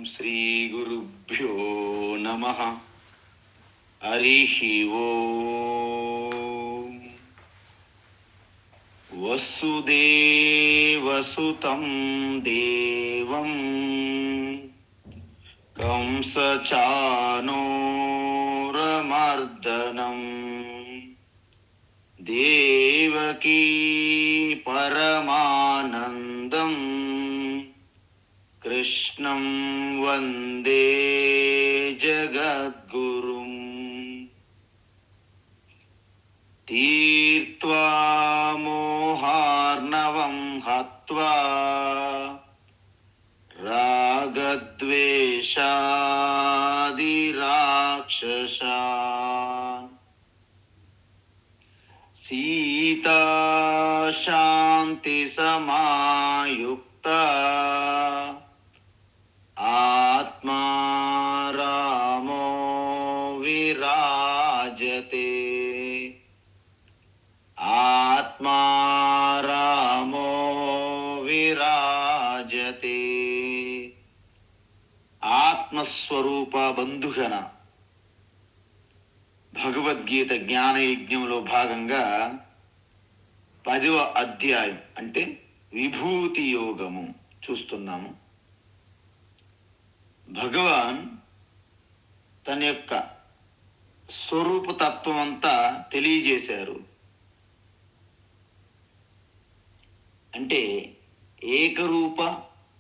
శ్రీ గురుభ్యో నమః. హరిః ఓం. వసుదేవసుతం దేవం కంసచానూరమర్దనం దేవకీ పరమానందం కృష్ణం వందే జగద్గురుం. తీర్త్వా మోహార్ణవం హత్వా రాగద్వేషాది రాక్షసాన్ సీతా శాంతి సమాయుక్త ఆత్మా రామో విరాజతే. ఆత్మా రామో విరాజతే. ఆత్మస్వరూప బంధుగణ భగవద్గీత జ్ఞానయజ్ఞంలో భాగంగా 10వ అధ్యాయం అంటే విభూతి యోగము చూస్తున్నాము. భగవాన్ తన యొక్క స్వరూపతత్వం అంతా తెలియజేశారు. అంటే ఏకరూప,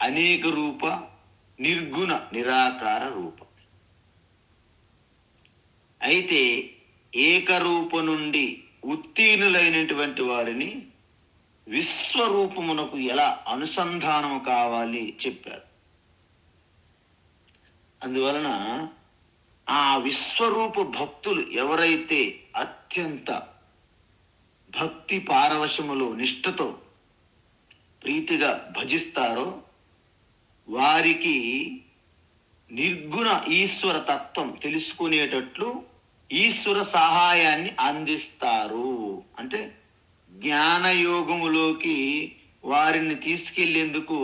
అనేక రూప, నిర్గుణ, నిరాకార రూప. అయితే ఏకరూప నుండి ఉత్తీర్ణులైనటువంటి వారిని విశ్వరూపమునకు ఎలా అనుసంధానము కావాలి చెప్పారు. అందువలన ఆ విశ్వరూప భక్తులు ఎవరైతే అత్యంత భక్తి పారవశములో నిష్ఠతో ప్రీతిగా భజిస్తారో వారికి నిర్గుణ ఈశ్వర తత్వం తెలుసుకునేటట్లు ఈశ్వర సహాయాన్ని అందిస్తారు. అంటే జ్ఞానయోగములోకి వారిని తీసుకెళ్లేందుకు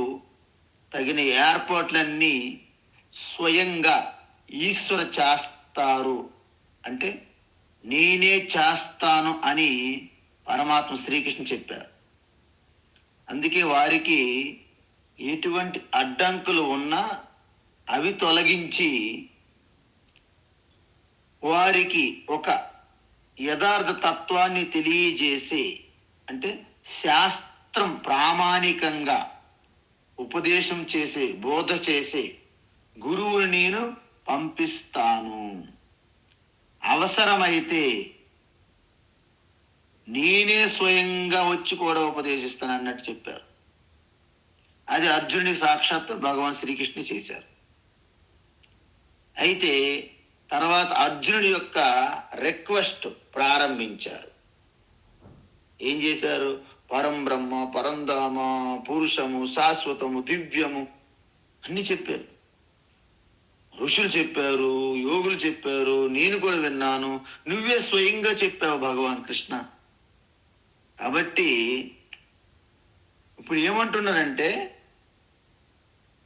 తగిన ఏర్పాట్లన్నీ స్వయంగా ఈశ్వర చేస్తారు. అంటే నేనే చేస్తాను అని పరమాత్మ శ్రీకృష్ణ చెప్పారు. అందుకే వారికి ఎటువంటి అడ్డంకులు ఉన్నా అవి తొలగించి వారికి ఒక యథార్థ తత్వాన్ని తెలియజేసే, అంటే శాస్త్రం ప్రామాణికంగా ఉపదేశం చేసే, బోధ చేసే గురువుని నేను పంపిస్తాను. అవసరమైతే నేనే స్వయంగా వచ్చి కూడా ఉపదేశిస్తాను అన్నట్టు చెప్పారు. అది అర్జునుడి సాక్షాత్తు భగవాన్ శ్రీకృష్ణ చేశారు. అయితే తర్వాత అర్జునుడి యొక్క రిక్వెస్ట్ ప్రారంభించారు. ఏం చేశారు? పరం బ్రహ్మ, పరంధామ, పురుషము, శాశ్వతము, దివ్యము అన్ని చెప్పారు. ఋషులు చెప్పారు, యోగులు చెప్పారు, నేను కూడా విన్నాను, నువ్వే స్వయంగా చెప్పావు భగవాన్ కృష్ణ. కాబట్టి ఇప్పుడు ఏమంటున్నారంటే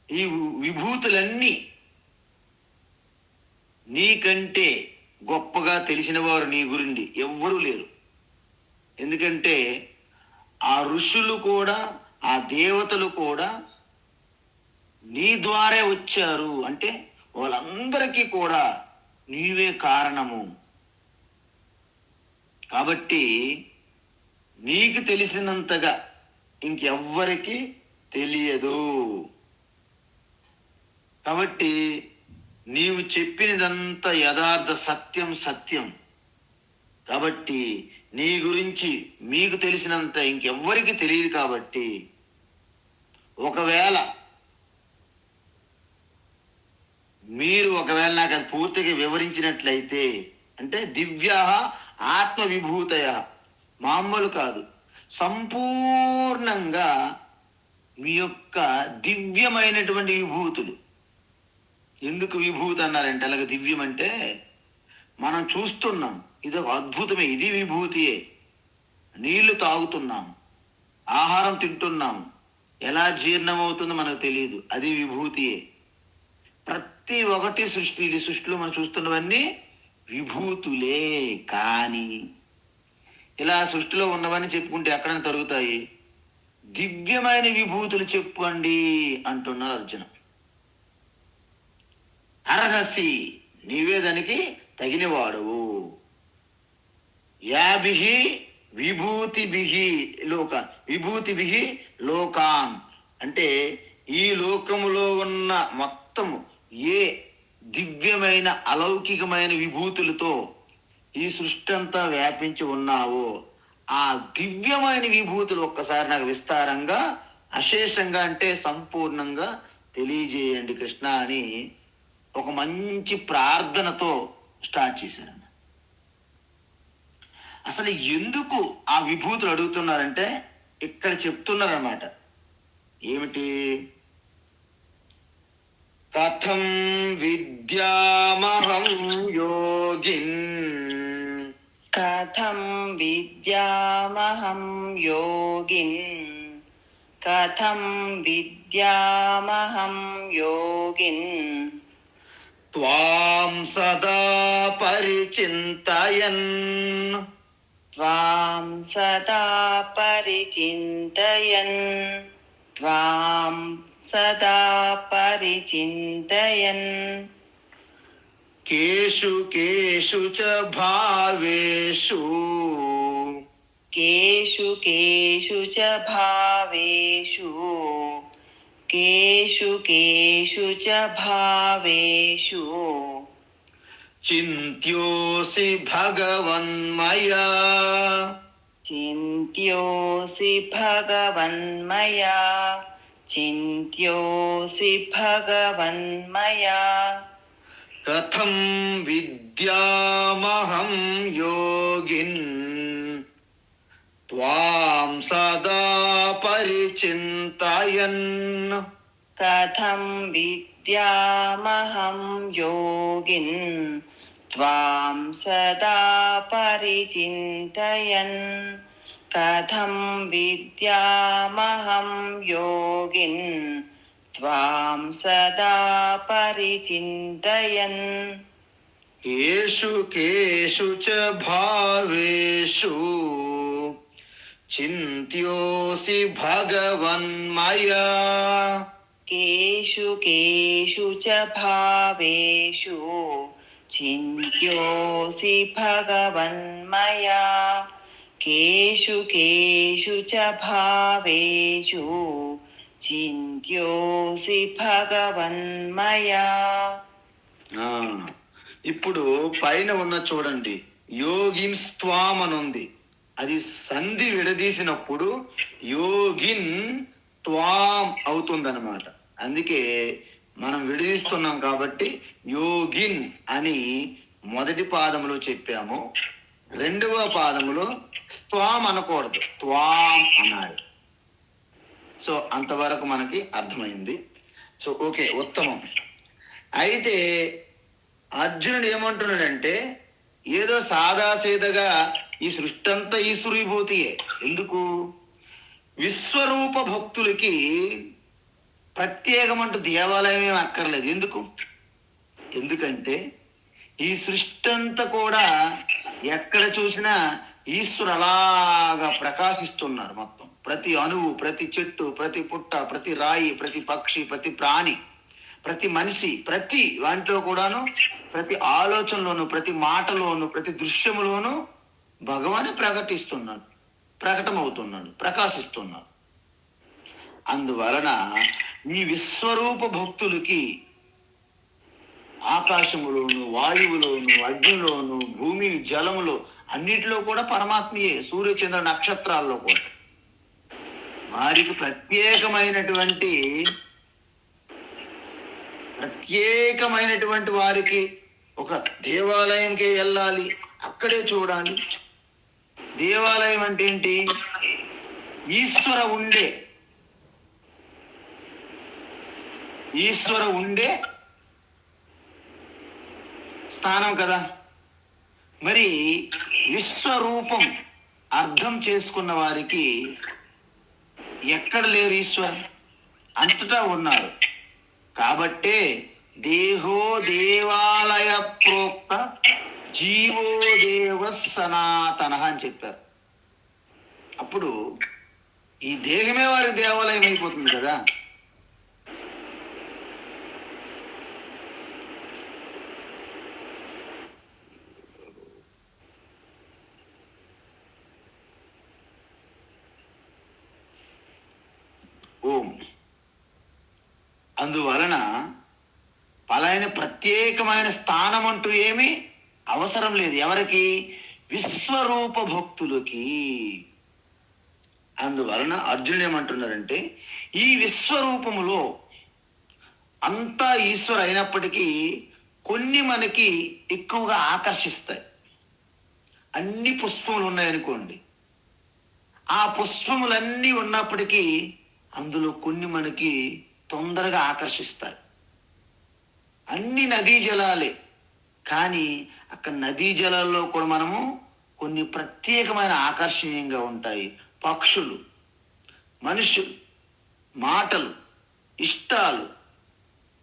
ఈ విభూతులన్నీ నీకంటే గొప్పగా తెలిసిన వారు నీ గురించి ఎవ్వరూ లేరు. ఎందుకంటే ఆ ఋషులు కూడా, ఆ దేవతలు కూడా నీ ద్వారే వచ్చారు. అంటే వాళ్ళందరికీ కూడా నీవే కారణము. కాబట్టి నీకు తెలిసినంతగా ఇంకెవ్వరికి తెలియదు. కాబట్టి నీవు చెప్పినదంతా యథార్థ సత్యం సత్యం. కాబట్టి నీ గురించి మీకు తెలిసినంత ఇంకెవ్వరికి తెలియదు. కాబట్టి ఒకవేళ నాకు అది పూర్తిగా వివరించినట్లయితే, అంటే దివ్యా ఆత్మ విభూతయ, మామూలు కాదు, సంపూర్ణంగా మీ యొక్క దివ్యమైనటువంటి విభూతులు. ఎందుకు విభూతి అన్నారంటే, అలాగే దివ్యం అంటే మనం చూస్తున్నాం, ఇది ఒక అద్భుతమే, ఇది విభూతియే. నీళ్లు తాగుతున్నాం, ఆహారం తింటున్నాం, ఎలా జీర్ణమవుతుందో మనకు తెలియదు, అది విభూతియే. ప్రతి ఒక్కటి సృష్టిలో మనం చూస్తున్నవన్నీ విభూతులే. కానీ ఇలా సృష్టిలో ఉన్నవన్నీ చెప్పుకుంటే ఎక్కడైనా తరుగుతాయి. దివ్యమైన విభూతులు చెప్పండి అంటున్నారు అర్జున. అర్హసి, నీవే దానికి తగినవాడవు. యాభిహి విభూతిభిహి లోకాన్, విభూతిభిహి లోకాన్ అంటే ఈ లోకములో ఉన్న మొత్తము ఏ దివ్యమైన అలౌకికమైన విభూతులతో ఈ సృష్టి అంతా వ్యాపించి ఉన్నావో ఆ దివ్యమైన విభూతులు ఒక్కసారి నాకు విస్తారంగా, అశేషంగా అంటే సంపూర్ణంగా తెలియజేయండి కృష్ణ అని ఒక మంచి ప్రార్థనతో స్టార్ట్ చేశారన్న. అసలు ఎందుకు ఆ విభూతులు అడుగుతున్నారంటే ఇక్కడ చెప్తున్నారన్నమాట. ఏమిటి? కథం విద్యామహం యోగిన్, కథం విద్యామహం యోగిన్, కథం విద్యామహం యోగిన్, త్వాం సదా పరిచింతయన్, త్వాం సదా పరిచింతయన్, త్వాం సదా పరిచింతయన్, కేషు కేషు చ భావేషు, కేషు కేషు చ భావేషు, కేషు కేషు చ భావేషు, చింత్యోసి భగవన్మయా, చింత్యోసి భగవన్మయా, చింత్యోసి భగవన్మయా, కథం విద్యామహం యోగిన్, త్వాం సదా పరిచింతయన్, కథం విద్యామహం యోగిన్, త్వాం సదా పరిచింతయన్, కథం విద్యామహం యోగిన్, త్వాం సదా పరిచింతయన్, కేషు కేషు చ భావేషు చింత్యోసి భగవన్మయా, కేషు కేషు చ భావేషు చింత్యోసి భగవన్మయా, కేషు కేషు చ భావేషు చింత్యోసి భగవన్మయా. ఇప్పుడు పైన ఉన్న చూడండి, యోగిన్ స్త్వాం అని ఉంది. అది సంధి విడదీసినప్పుడు యోగిన్ త్వాం అవుతుందన్నమాట. అందుకే మనం విడదీస్తున్నాం కాబట్టి యోగిన్ అని మొదటి పాదములో చెప్పాము, రెండవ పాదములో స్త్వాం అనకూడదు, త్వాం అనాలి. సో అంతవరకు మనకి అర్థమైంది. సో ఓకే, ఉత్తమం. అయితే అర్జునుడు ఏమంటున్నాడంటే ఏదో సాదాసీదగా ఈ సృష్టి అంతా ఈశ్వరీభూతియే. ఎందుకు? విశ్వరూప భక్తులకి ప్రత్యేకమంటూ దేవాలయం ఏమి అక్కర్లేదు. ఎందుకంటే ఈ సృష్టి అంతా కూడా ఎక్కడ చూసినా ఈశ్వరు అలాగా ప్రకాశిస్తున్నారు. మొత్తం ప్రతి అణువు, ప్రతి చెట్టు, ప్రతి పుట్ట, ప్రతి రాయి, ప్రతి పక్షి, ప్రతి ప్రాణి, ప్రతి మనిషి, ప్రతి వాటిలో కూడాను, ప్రతి ఆలోచనలోను, ప్రతి మాటలోను, ప్రతి దృశ్యములోను భగవానే ప్రకటిస్తున్నాడు, ప్రకటమవుతున్నాడు, ప్రకాశిస్తున్నాడు. అందువలన ఈ విశ్వరూప భక్తులకి ఆకాశములోను, వాయువులోను, అగ్నిలోను, భూమి, జలములో అన్నిటిలో కూడా పరమాత్మయే. సూర్యచంద్ర నక్షత్రాల్లో కూడా వారికి ప్రత్యేకమైనటువంటి వారికి ఒక దేవాలయంకే వెళ్ళాలి, అక్కడే చూడాలి. దేవాలయం అంటే ఏంటి? ఈశ్వర ఉండే స్థానం కదా. మరి విశ్వరూపం అర్థం చేసుకున్న వారికి ఎక్కడ లేరు ఈశ్వరు, అంతటా ఉన్నారు. కాబట్టే దేహో దేవాలయ ప్రోక్త జీవో దేవ సనాతన అని చెప్పారు. అప్పుడు ఈ దేహమే వారికి దేవాలయం అయిపోతుంది కదా. ఓం. అందువలన పలాయన ప్రత్యేకమైన స్థానం అంటూ ఏమీ అవసరం లేదు. ఎవరికి? విశ్వరూప భక్తులకి. అందువలన అర్జునుడు ఏమంటున్నారంటే, ఈ విశ్వరూపములో అంతా ఈశ్వర అయినప్పటికీ కొన్ని మనకి ఎక్కువగా ఆకర్షిస్తాయి. అన్ని పుష్పములు ఉన్నాయనుకోండి, ఆ పుష్పములన్నీ ఉన్నప్పటికీ అందులో కొన్ని మనకి తొందరగా ఆకర్షిస్తాయి. అన్ని నదీ జలాలే, కానీ అక్కడ నదీ జలాల్లో కూడా మనము కొన్ని ప్రత్యేకమైన ఆకర్షణీయంగా ఉంటాయి. పక్షులు, మనుషులు, మాటలు, ఇష్టాలు,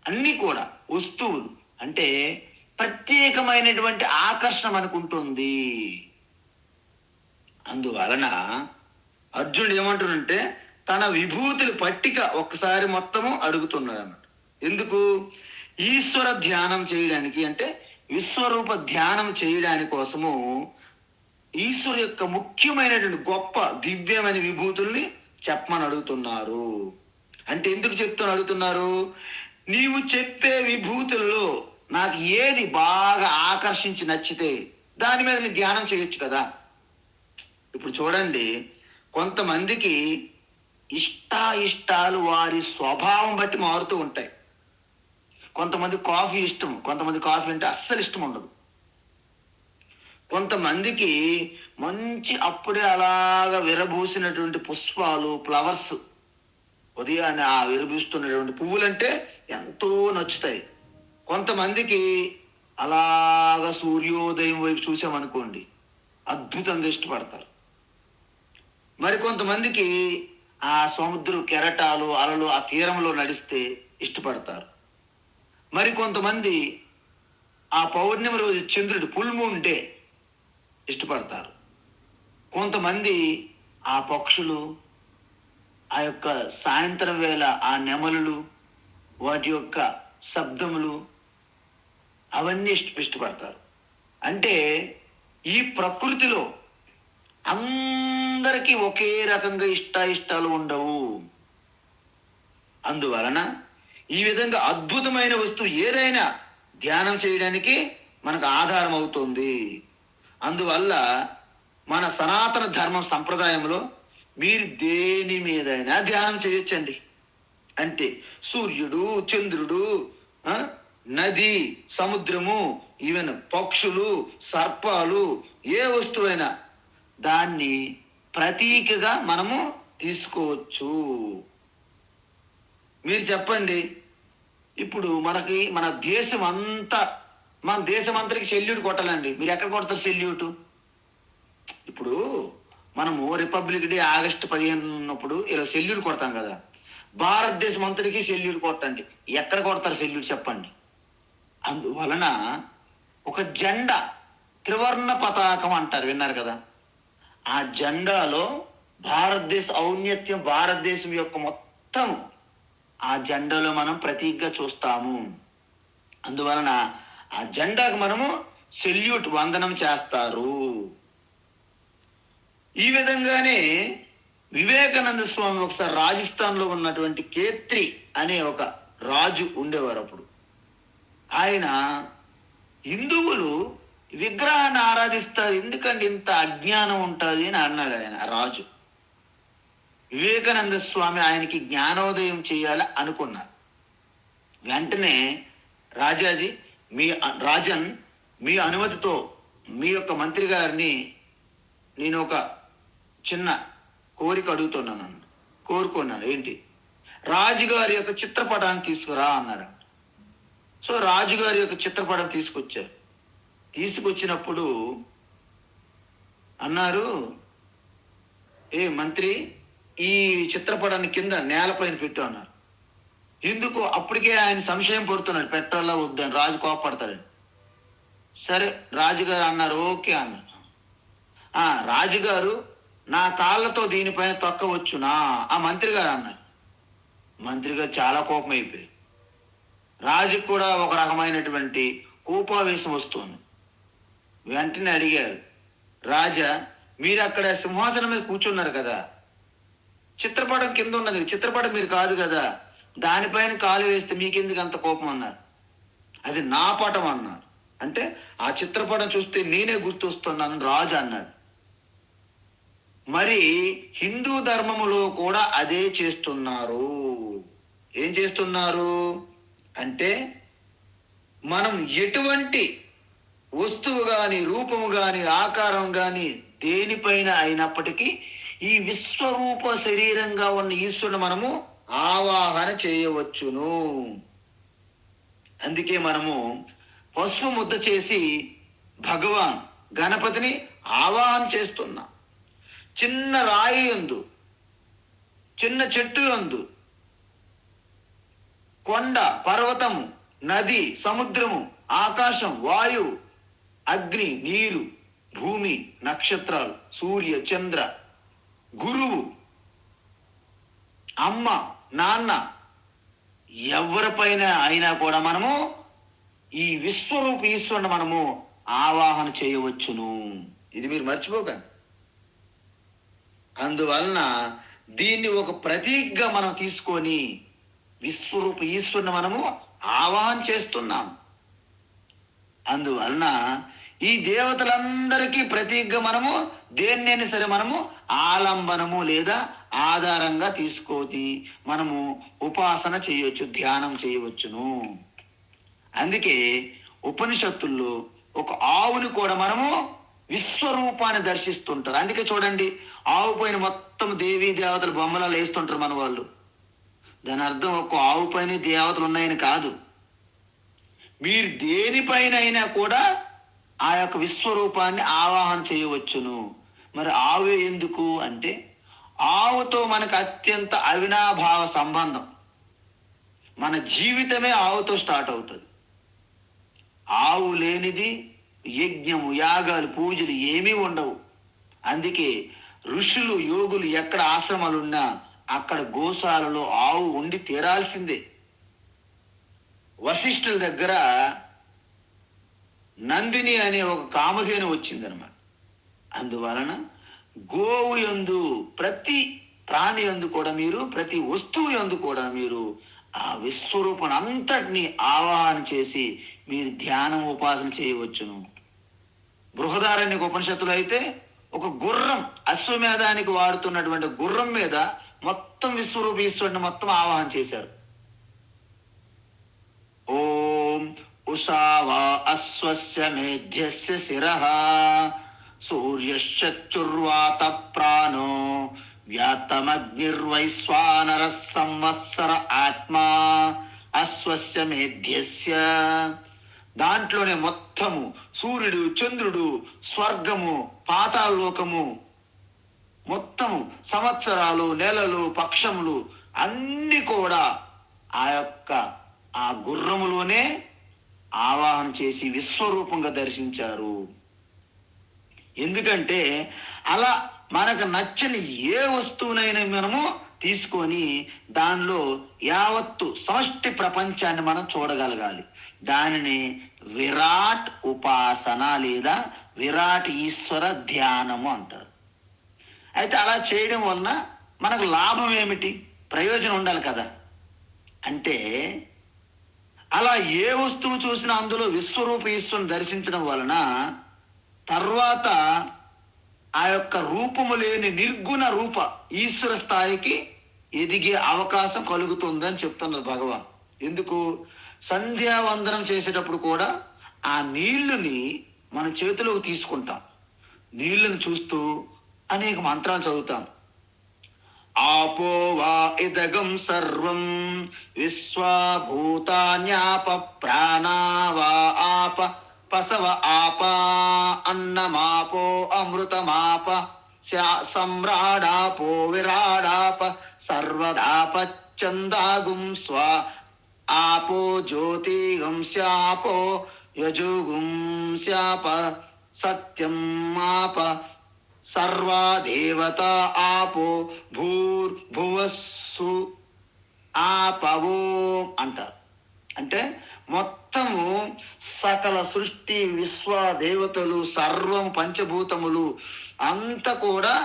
అన్నీ కూడా వస్తువులు అంటే ప్రత్యేకమైనటువంటి ఆకర్షణ మనకు ఉంటుంది. అందువలన అర్జునుడు ఏమంటున్నాడంటే, తన విభూతుల పట్టిక ఒక్కసారి మొత్తము అడుగుతున్నాడు అన్నమాట. ఎందుకు? ఈశ్వర ధ్యానం చేయడానికి, అంటే విశ్వరూప ధ్యానం చేయడానికి కోసము ఈశ్వరు యొక్క ముఖ్యమైనటువంటి గొప్ప దివ్యమైన విభూతుల్ని చెప్పమని అడుగుతున్నారు. అంటే ఎందుకు చెప్తాను అడుగుతున్నారు? నీవు చెప్పే విభూతుల్లో నాకు ఏది బాగా ఆకర్షించి నచ్చితే దాని మీద నీ ధ్యానం చేయొచ్చు కదా. ఇప్పుడు చూడండి, కొంతమందికి ఇష్టాలు వారి స్వభావం బట్టి మారుతూ ఉంటాయి. కొంతమంది కాఫీ ఇష్టం, కొంతమంది కాఫీ అంటే అస్సలు ఇష్టం ఉండదు. కొంతమందికి మంచి అప్పుడే అలాగా విరబూసినటువంటి పుష్పాలు, ఫ్లవర్స్, ఉదయాన్నే ఆ విరబూస్తున్నటువంటి పువ్వులంటే ఎంతో నచ్చుతాయి. కొంతమందికి అలాగా సూర్యోదయం వైపు చూసామనుకోండి అద్భుతంగా ఇష్టపడతారు. మరి కొంతమందికి ఆ సముద్ర కెరటాలు, అలలు, ఆ తీరంలో నడిస్తే ఇష్టపడతారు. మరి కొంతమంది ఆ పౌర్ణమి రోజు చంద్రుడు, ఫుల్ మూన్ డే, ఇష్టపడతారు. కొంతమంది ఆ పక్షులు, ఆ యొక్క సాయంత్రం వేళ ఆ నెమలులు, వాటి యొక్క శబ్దములు, అవన్నీ ఇష్టపడతారు. అంటే ఈ ప్రకృతిలో అందరికీ ఒకే రకంగా ఇష్టాలు ఉండవు. అందువలన ఈ విధంగా అద్భుతమైన వస్తువు ఏదైనా ధ్యానం చేయడానికి మనకు ఆధారం అవుతుంది. అందువల్ల మన సనాతన ధర్మం సంప్రదాయంలో మీరు దేని మీదైనా ధ్యానం చేయొచ్చండి. అంటే సూర్యుడు, చంద్రుడు, నది, సముద్రము, ఈవెన్ పక్షులు, సర్పాలు, ఏ వస్తువైనా దాన్ని ప్రతీకగా మనము తీసుకోవచ్చు. మీరు చెప్పండి, ఇప్పుడు మన దేశం అంతటికి సెల్యూట్ కొట్టాలండి. మీరు ఎక్కడ కొడతారు సెల్యూట్? ఇప్పుడు మనము రిపబ్లిక్ డే ఆగస్టు 15 ఉన్నప్పుడు ఇలా సెల్యూట్ కొడతాం కదా. భారతదేశం అంతటికి సెల్యూట్ కొట్టండి, ఎక్కడ కొడతారు సెల్యూట్ చెప్పండి? అందువలన ఒక జెండా, త్రివర్ణ పతాకం అంటారు, విన్నారు కదా. ఆ జెండాలో భారతదేశ ఔన్నత్యం, భారతదేశం యొక్క మొత్తం ఆ జెండాలో మనం ప్రతీకగా చూస్తాము. అందువలన ఆ జెండాకు మనము సెల్యూట్, వందనం చేస్తారు. ఈ విధంగానే వివేకానంద స్వామి ఒకసారి రాజస్థాన్లో ఉన్నటువంటి ఖేత్రి అనే ఒక రాజు ఉండేవారు. అప్పుడు ఆయన, హిందువులు విగ్రహాన్ని ఆరాధిస్తారు, ఎందుకంటే ఇంత అజ్ఞానం ఉంటుంది అని అన్నాడు ఆయన రాజు. వివేకానంద స్వామి ఆయనకి జ్ఞానోదయం చేయాలి అనుకున్నారు. వెంటనే రాజన్ మీ అనుమతితో మీ యొక్క మంత్రి గారిని నేను ఒక చిన్న కోరిక అడుగుతున్నాను. కోరుకున్నాను. ఏంటి? రాజుగారి యొక్క చిత్రపటాన్ని తీసుకురా అన్నారు. సో రాజుగారి యొక్క చిత్రపటం తీసుకొచ్చారు. తీసుకొచ్చినప్పుడు అన్నారు, ఏ మంత్రి, ఈ చిత్రపటాన్ని కింద నేలపైన పెట్టు అన్నారు. ఎందుకు అప్పటికే ఆయన సంశయం పడుతున్నాడు, పెట్టాలా వద్దని, రాజు కోపడతాడని. సరే రాజుగారు అన్నారు, ఓకే అన్నారు. రాజుగారు నా కాళ్ళతో దీనిపైన తొక్కవచ్చునా, ఆ మంత్రి గారు అన్నారు. మంత్రి గారు చాలా కోపం అయిపోయి, రాజుకు కూడా ఒక రకమైనటువంటి కోపావేశం వస్తుంది. వెంటనే అడిగారు, రాజా మీరు అక్కడ సింహాసనం మీద కూర్చున్నారు కదా, చిత్రపటం కింద ఉన్నది, చిత్రపటం మీరు కాదు కదా, దానిపైన కాలు వేస్తే మీకెందుకు అంత కోపం అన్నారు. అది నా పటం అన్నారు. అంటే ఆ చిత్రపటం చూస్తే నేనే గుర్తొస్తున్నాను రాజు అన్నాడు. మరి హిందూ ధర్మములో కూడా అదే చేస్తున్నారు. ఏం చేస్తున్నారు అంటే, మనం ఎటువంటి వస్తువు కానీ, రూపము కానీ, ఆకారం కానీ దేనిపైన అయినప్పటికీ ఈ విశ్వరూప శరీరంగా ఉన్న ఈశ్వరుని మనము ఆవాహన చేయవచ్చును. అందుకే మనము పసుపు ముద్ద చేసి భగవాన్ గణపతిని ఆవాహన చేస్తున్నాం. చిన్న రాయి యందు, చిన్న చెట్టు యందు, కొండ, పర్వతము, నది, సముద్రము, ఆకాశం, వాయువు, అగ్ని, నీరు, భూమి, నక్షత్రాలు, సూర్య, చంద్ర, గురువు, అమ్మ, నాన్న, ఎవరిపైన అయినా కూడా మనము ఈ విశ్వరూప ఈశ్వరుని మనము ఆవాహన చేయవచ్చును. ఇది మీరు మర్చిపోకండి. అందువలన దీన్ని ఒక ప్రతీకగా మనం తీసుకొని విశ్వరూప ఈశ్వరుని మనము ఆవాహన చేస్తున్నాం. అందువలన ఈ దేవతలందరికీ ప్రతీకగా మనము దేన్నైనా సరే మనము ఆలంబనము లేదా ఆధారంగా తీసుకోతి మనము ఉపాసన చేయవచ్చు, ధ్యానం చేయవచ్చును. అందుకే ఉపనిషత్తుల్లో ఒక ఆవుని కూడా మనము విశ్వరూపాన్ని దర్శిస్తుంటారు. అందుకే చూడండి, ఆవు పైన మొత్తం దేవీ దేవతలు బొమ్మలలో వేస్తుంటారు మన వాళ్ళు. దాని అర్థం ఒక్క ఆవు పైన దేవతలు ఉన్నాయని కాదు. మీరు దేనిపైన అయినా కూడా ఆ యొక్క విశ్వరూపాన్ని ఆవాహన చేయవచ్చును. మరి ఆవు ఎందుకు అంటే, ఆవుతో మనకు అత్యంత అవినాభావ సంబంధం. మన జీవితమే ఆవుతో స్టార్ట్ అవుతుంది. ఆవు లేనిది యజ్ఞము, యాగాలు, పూజలు ఏమీ ఉండవు. అందుకే ఋషులు, యోగులు ఎక్కడ ఆశ్రమాలు ఉన్నా అక్కడ గోశాలలో ఆవు ఉండి తీరాల్సిందే. వశిష్ఠుల దగ్గర నందిని అనే ఒక కామధేను వచ్చిందనమాట. అందువలన గోవు యందు, ప్రతి ప్రాణి యందు కూడా మీరు, ప్రతి వస్తువు యందు కూడా మీరు ఆ విశ్వరూపం అంతటిని ఆవాహన చేసి మీరు ధ్యానం, ఉపాసన చేయవచ్చును. బృహదారణ్యక ఉపనిషత్తులు అయితే ఒక గుర్రం, అశ్వమేధానికి వాడుతున్నటువంటి గుర్రం మీద మొత్తం విశ్వరూప ఈశ్వరుని మొత్తం ఆవాహన చేశారు. ఓం ఉషావా అశ్వస్య మేధ్యస్య శిరః సూర్యశ్చర్వాత ప్రాణో వ్యాతమగ్నిర్వైశ్వానర సంవత్సర ఆత్మా అశ్వస్య మేధ్యస్య. దాంట్లోనే మొత్తము సూర్యుడు, చంద్రుడు, స్వర్గము, పాతాళలోకము, మొత్తము సంవత్సరాలు, నెలలు, పక్షములు అన్ని కూడా ఆ యొక్క ఆ గుర్రములోనే ఆవాహన చేసి విశ్వరూపంగా దర్శించారు. ఎందుకంటే అలా మనకు నచ్చని ఏ వస్తువునైనా మనము తీసుకొని దానిలో యావత్తు సమష్టి ప్రపంచాన్ని మనం చూడగలగాలి. దానిని విరాట్ ఉపాసన లేదా విరాట్ ఈశ్వర ధ్యానము అంటారు. అయితే అలా చేయడం వలన మనకు లాభం ఏమిటి, ప్రయోజనం ఉండాలి కదా. అంటే అలా ఏ వస్తువు చూసినా అందులో విశ్వరూప ఈశ్వరుని దర్శించడం వలన తర్వాత ఆ యొక్క రూపము లేని నిర్గుణ రూప ఈశ్వర స్థాయికి ఎదిగే అవకాశం కలుగుతుందని చెప్తున్నారు భగవాన్. ఎందుకు? సంధ్యావందనం చేసేటప్పుడు కూడా ఆ నీళ్లుని మన చేతిలోకి తీసుకుంటాం. నీళ్లను చూస్తూ అనేక మంత్రాలు చదువుతాం. ఆపో వా ఇదగం సర్వం విశ్వభూతాన్యాప ప్రాణావా ఆప పసవ ఆప అన్నమాపో అమృతమాప సమ్రాడాపో విరాడాప సర్వదాప చందాగుం స్వ ఆపో జ్యోతిగం శాపో యజుగుం శాప సత్యం ఆప సర్వా దేవత ఆపో భూర్భువస్సు ఆపవో అంటారు. అంటే మొత్తము సకల సృష్టి, విశ్వ దేవతలు, సర్వం పంచభూతములు అంత కూడా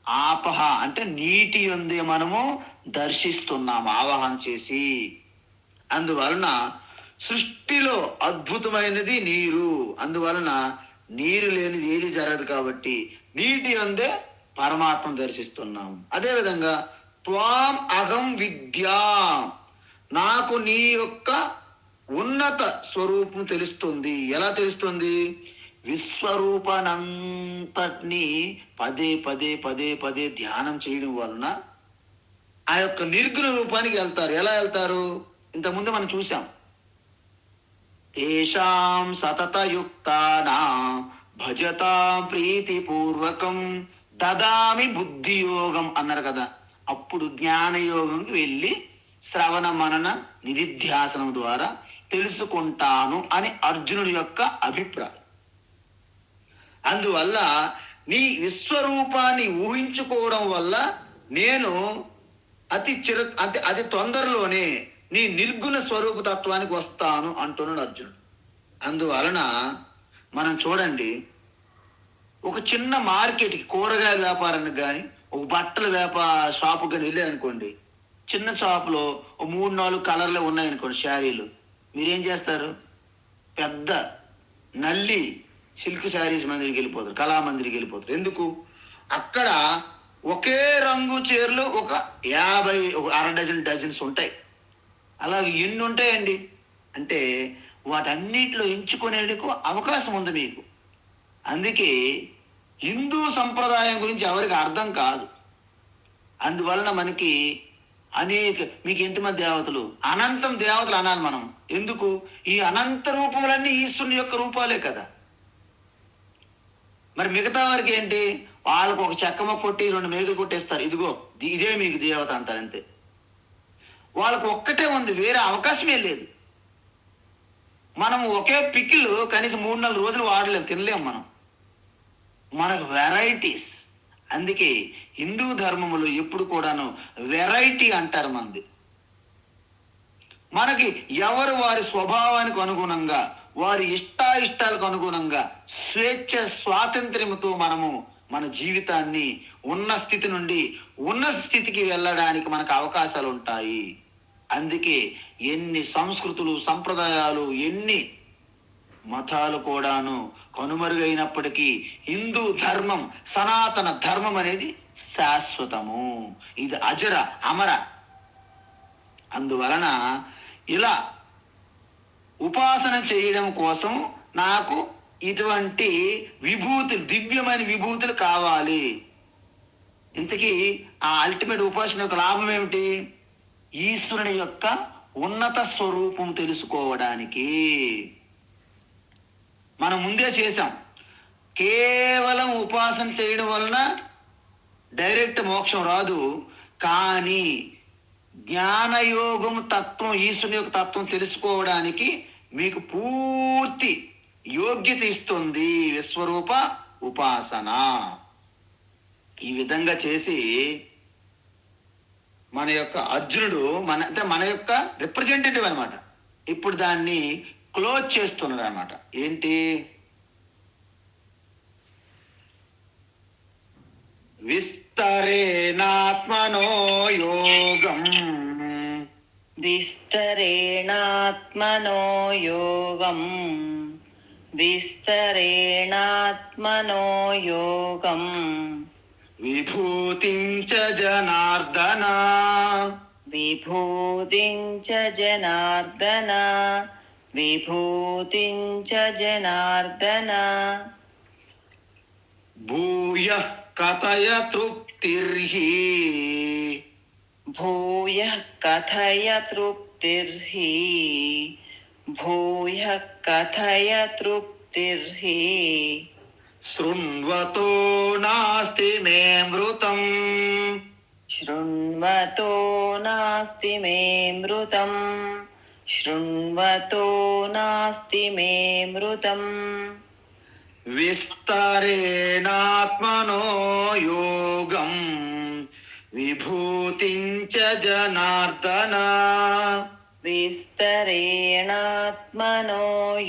ఆపహ అంటే నీటి యందే మనము దర్శిస్తున్నాము ఆవాహన చేసి. అందువలన సృష్టిలో అద్భుతమైనది నీరు. అందువలన నీరు లేనిది ఏది జరగదు కాబట్టి నీటి యందే పరమాత్మ దర్శిస్తున్నాము. అదేవిధంగా త్వాం అహం విద్యా, నాకు నీ యొక్క ఉన్నత స్వరూపం తెలుస్తుంది. ఎలా తెలుస్తుంది? విశ్వరూపానంతటిని పదే పదే పదే పదే ధ్యానం చేయడం వలన ఆ యొక్క నిర్గుణ రూపానికి వెళ్తారు. ఎలా వెళ్తారు? ఇంతకుముందు మనం చూసాం. తేషాం సతతయుక్తానా భజతాం ప్రీతిపూర్వకం దదామి బుద్ధియోగం అన్నారు కదా. అప్పుడు జ్ఞానయోగంకి వెళ్ళి శ్రవణ మనన నిధిధ్యాసనం ద్వారా తెలుసుకుంటాను అని అర్జునుడి యొక్క అభిప్రాయం. అందువల్ల నీ విశ్వరూపాన్ని ఊహించుకోవడం వల్ల నేను అతి తొందరలోనే నీ నిర్గుణ స్వరూప తత్వానికి వస్తాను అంటున్నాడు అర్జునుడు. అందువలన మనం చూడండి, ఒక చిన్న మార్కెట్కి, కూరగాయల వ్యాపారానికి కానీ, ఒక బట్టల షాపు కానీ వెళ్ళారనుకోండి, చిన్న షాపులో 3-4 కలర్లు ఉన్నాయనుకోండి శారీలు, మీరేం చేస్తారు? పెద్ద నల్లి సిల్క్ శారీస్ మందిరికి వెళ్ళిపోతారు, కళామందిరికి వెళ్ళిపోతారు. ఎందుకు? అక్కడ ఒకే రంగు చీరలు ఒక 50, ఒక అర డజన్స్ ఉంటాయి. అలాగే ఎన్ని ఉంటాయండి అంటే వాటన్నిటిలో ఎంచుకునేందుకు అవకాశం ఉంది మీకు. అందుకే హిందూ సంప్రదాయం గురించి ఎవరికి అర్థం కాదు. అందువలన మనకి మీకు ఎంతమంది దేవతలు? అనంతం దేవతలు అనాలి మనం. ఎందుకు? ఈ అనంత రూపములన్నీ ఈశ్వరుని యొక్క రూపాలే కదా. మరి మిగతా వారికి ఏంటి? వాళ్ళకు ఒక చెక్కమ కొట్టి 2 మేకులు కొట్టేస్తారు, ఇదిగో ఇదే మీకు దేవత అంటారు, అంతే. వాళ్ళకు ఒక్కటే ఉంది, వేరే అవకాశమే లేదు. మనం ఒకే పికిల్ కనీసం 3-4 రోజులు వాడలేము, తినలేము మనం. మనకు వెరైటీస్. అందుకే హిందూ ధర్మములు ఎప్పుడు కూడాను వెరైటీ అంటారు మంది. మనకి ఎవరు వారి స్వభావానికి అనుగుణంగా, వారి ఇష్టాయిష్టాలకు అనుగుణంగా స్వేచ్ఛ స్వాతంత్ర్యంతో మనము మన జీవితాన్ని ఉన్న స్థితి నుండి ఉన్నత స్థితికి వెళ్ళడానికి మనకు అవకాశాలు ఉంటాయి. అందుకే ఎన్ని సంస్కృతులు, సంప్రదాయాలు, ఎన్ని మతాలు కూడాను కనుమరుగైనప్పటికీ హిందూ ధర్మం, సనాతన ధర్మం అనేది శాశ్వతము. ఇది అజర అమర. అందువలన ఇలా ఉపాసన చేయడం కోసం నాకు ఇటువంటి విభూతులు, దివ్యమైన విభూతులు కావాలి. ఇంతకీ ఆ అల్టిమేట్ ఉపాసన యొక్క లాభం ఏమిటి? ఈశ్వరుని యొక్క ఉన్నత స్వరూపం తెలుసుకోవడానికి. మనం ముందే చేశాం, కేవలం ఉపాసన చేయడం వలన డైరెక్ట్ మోక్షం రాదు. కానీ జ్ఞానయోగం తత్వం, ఈశ్వరుని యొక్క తత్వం తెలుసుకోవడానికి మీకు పూర్తి యోగ్యత ఇస్తుంది విశ్వరూప ఉపాసన. ఈ విధంగా చేసి మన యొక్క అర్జునుడు మన యొక్క రిప్రజెంటేటివ్ అనమాట. ఇప్పుడు దాన్ని క్లోజ్ చేస్తున్నాడు అనమాట. ఏంటి? విస్తరేణాత్మనో యోగం, విస్తరేణాత్మనో యోగం, విస్తరేణాత్మనో యోగం, విభూతిం చ జనార్దన, విభూతిం చ జనార్దన, విభూతిం చ జనార్దన, భూయః కథయ తృప్తిర్హి, భూయః కథయ తృప్తిర్హి, భూయః కథయ తృప్తిర్హి, శృణ్వతో నాస్తి మే మృతం, శృణ్వతో నాస్తి మే మృతం శృణ్వతో నాస్తి మే మృతం విస్తారేణాత్మనో యోగం విభూతించ జనార్దన. విస్తరేణాత్మనో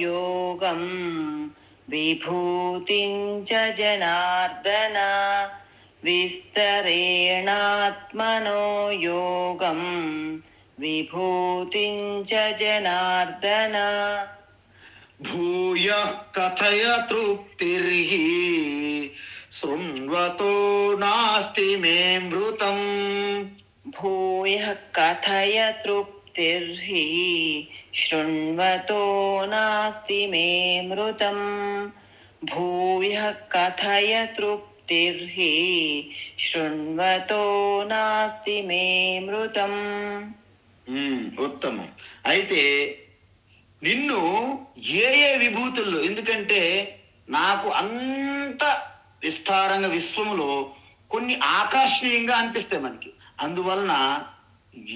యోగం విభూతిం చ జనార్దన విస్తరేణాత్మనో యోగం విభూతిం చ జనార్దన భూయః కథయ తృప్తిర్హి శృణ్వతో నాస్తి మే మృతం. భూయః కథయ తృప్తిర్హి శృణ్వతో నాస్తి మే మృతం భూయః కథయ తృప్తిర్హి శృణ్వతో నాస్తి మే మృతం. ఉత్తమం. అయితే నిన్ను ఏ ఏ విభూతుల్లో, ఎందుకంటే నాకు అంత విస్తారంగా విశ్వములో కొన్ని ఆకర్షణీయంగా అనిపిస్తాయి మనకి. అందువలన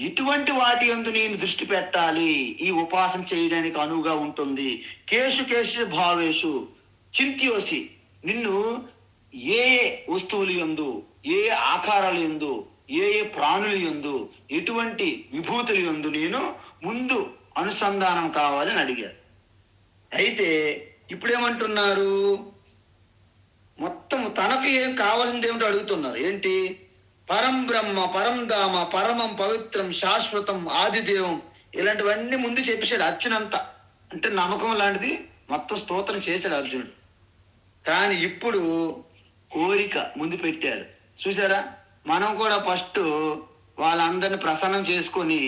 ఇటువంటి వాటి యందు నేను దృష్టి పెట్టాలి, ఈ ఉపాసన చేయడానికి అనువుగా ఉంటుంది. కేశు కేశ భావేషు చింత్యోసి, నిన్ను ఏ ఏ వస్తువులు యందు, ఏ ఏ ఆకారాలు యందు, ఏ ఏ ప్రాణులు యందు, ఎటువంటి విభూతులు యందు నేను ముందు అనుసంధానం కావాలని అడిగారు. అయితే ఇప్పుడేమంటున్నారు, మొత్తం తనకు ఏం కావాల్సింది ఏమిటో అడుగుతున్నారు. ఏంటి? పరం బ్రహ్మ, పరం ధామ, పరమం పవిత్రం, శాశ్వతం, ఆదిదేవం, ఇలాంటివన్నీ ముందు చెప్పేశాడు అర్జునంతా. అంటే నమ్మకం లాంటిది మొత్తం స్తోత్రం చేశాడు అర్జునుడు. కానీ ఇప్పుడు కోరిక ముందు పెట్టాడు. చూసారా, మనం కూడా ఫస్ట్ వాళ్ళందరినీ ప్రసన్నం చేసుకొని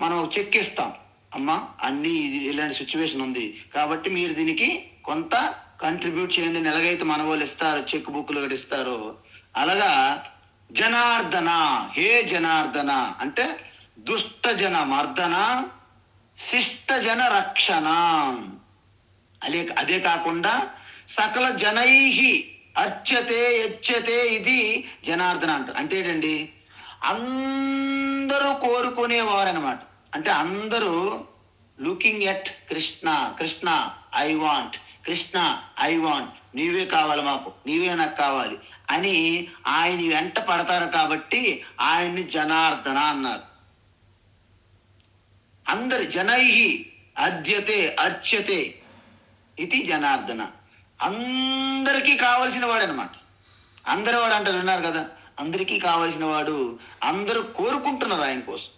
మనం ఒక చెక్ ఇస్తాం. అమ్మా, అన్నీ ఇలాంటి సిచ్యువేషన్ ఉంది కాబట్టి మీరు దీనికి కొంత కంట్రిబ్యూట్ చేయండి, నెలగైతే మన వాళ్ళు ఇస్తారు, చెక్ బుక్లు కూడా ఇస్తారు. అలాగా జనార్దన, హే జనార్దన అంటే దుష్ట జన మర్దన, శిష్ట జన రక్షణ. అదే కాకుండా సకల జనైహి అర్చతే యచ్చతే, ఇది జనార్దన అంటారు. అంటే ఏంటండి, అందరూ కోరుకునేవారు అనమాట. అంటే అందరూ looking at Krishna, Krishna I want, Krishna I want, నీవే కావాలి మాకు, నీవే నాకు కావాలి అని ఆయన వెంట పడతారు. కాబట్టి ఆయన్ని జనార్దన అన్నారు. అందరి జనైహి అద్యతే అర్చ్యతే ఇది జనార్దన, అందరికీ కావలసిన వాడు అనమాట. అందరి వాడు అంటారు, విన్నారు కదా, అందరికీ కావలసిన వాడు, అందరూ కోరుకుంటున్నారు ఆయన కోసం.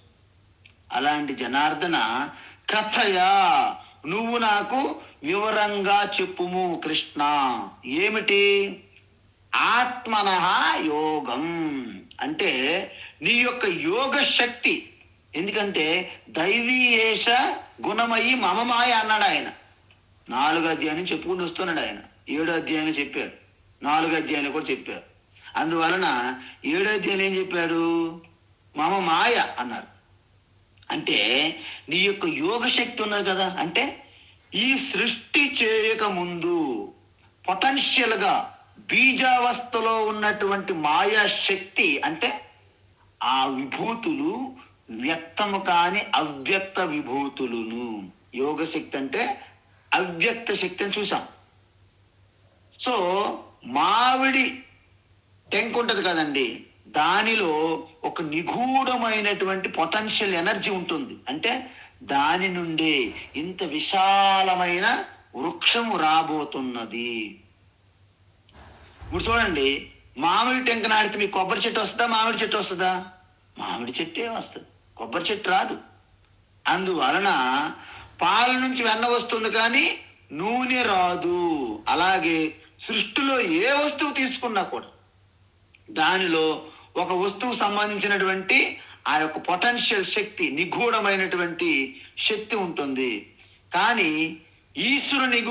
అలాంటి జనార్దన కథయా, నువ్వు నాకు వివరంగా చెప్పుము కృష్ణ. ఏమిటి? ఆత్మనః యోగం అంటే నీ యొక్క యోగ శక్తి. ఎందుకంటే దైవీయేష గుణమయి మమమాయ అన్నాడు ఆయన. 4 అధ్యాయం చెప్పుకుంటూ వస్తున్నాడు ఆయన. 7 అధ్యాయం చెప్పాడు, 4 అధ్యాయాలు కూడా చెప్పారు. అందువలన 7 అధ్యాయం ఏం చెప్పాడు? మమ మాయ అన్నారు. అంటే నీ యొక్క యోగ శక్తి ఉన్నది కదా. అంటే ఈ సృష్టి చేయక ముందు పొటెన్షియల్గా బీజావస్థలో ఉన్నటువంటి మాయా శక్తి, అంటే ఆ విభూతులు వ్యక్తము కాని అవ్యక్త విభూతులను. యోగ శక్తి అంటే అవ్యక్త శక్తి అని చూసాం. సో మామిడి టెంక్ ఉంటుంది కదండి, దానిలో ఒక నిగూఢమైనటువంటి పొటెన్షియల్ ఎనర్జీ ఉంటుంది. అంటే దాని నుండే ఇంత విశాలమైన వృక్షము రాబోతున్నది. ఇప్పుడు చూడండి, మామిడి టెంక నాటితే మీకు కొబ్బరి చెట్టు వస్తుందా, మామిడి చెట్టు వస్తుందా? మామిడి చెట్టే వస్తుంది, కొబ్బరి చెట్టు రాదు. అందువలన పాల నుంచి వెన్న వస్తుంది కానీ నూనె రాదు. అలాగే సృష్టిలో ఏ వస్తువు తీసుకున్నా కూడా దానిలో ఒక వస్తువు సంబంధించినటువంటి ఆ యొక్క పొటెన్షియల్ శక్తి, నిగూఢమైనటువంటి శక్తి ఉంటుంది. కానీ ఈశ్వరుని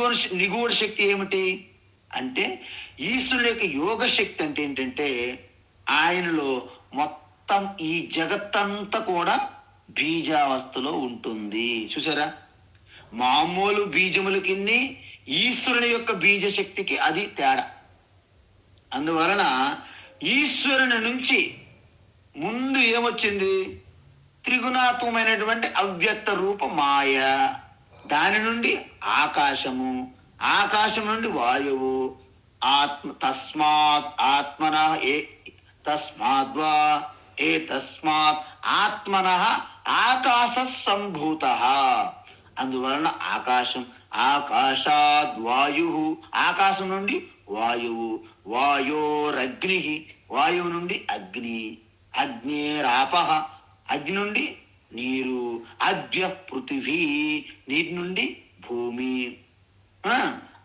నిగూఢ శక్తి ఏమిటి అంటే, ఈశ్వరుని యొక్క యోగ శక్తి అంటే ఏంటంటే, ఆయనలో మొత్తం ఈ జగత్తంతా కూడా బీజావస్థలో ఉంటుంది. చూసారా, మామూలు బీజములకి ఈశ్వరుని యొక్క బీజ శక్తికి అది తేడా. అందువలన ఈశ్వరుని నుంచి ముందు ఏమొచ్చింది? త్రిగుణాత్మకమైనటువంటి అవ్యక్త రూప మాయ, దాని నుండి ఆకాశము, ఆకాశం నుండి వాయువు, తస్మాత్ ఆత్మన ఏ తస్మాద్వా ఏ తస్మాత్ ఆత్మన ఆకాశ సంభూత, అందువలన ఆకాశం, ఆకాశాద్వాయు, ఆకాశం నుండి వాయువు, వాయోరగ్ని, వాయువు నుండి అగ్ని, అగ్నేరాప, అగ్ని నుండి నీరు, అద్య పృథివీ, నీటి నుండి భూమి,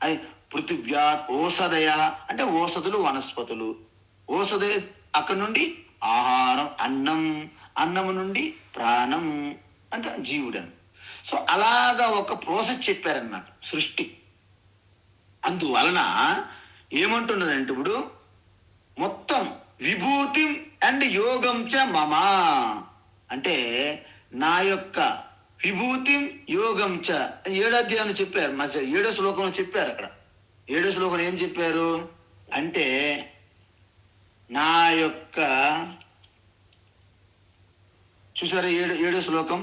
అది పృథివ్యా ఓషధయ అంటే ఓషధులు వనస్పతులు, ఓషధయ అక్కడి నుండి ఆహారం అన్నం, అన్నము నుండి ప్రాణం అంటే జీవుడని. సో అలాగా ఒక ప్రాసెస్ చెప్పారన్నమాట సృష్టి. అందువలన ఏమంటున్నారంటే ఇప్పుడు మొత్తం విభూతి అండ్ యోగం చ మమ అంటే నా యొక్క విభూతి యోగం చ 7వ అధ్యాయం చెప్పారు, 7వ శ్లోకంలో చెప్పారు. అక్కడ 7వ శ్లోకంలో ఏం చెప్పారు అంటే నా యొక్క చూసారా 7వ శ్లోకం,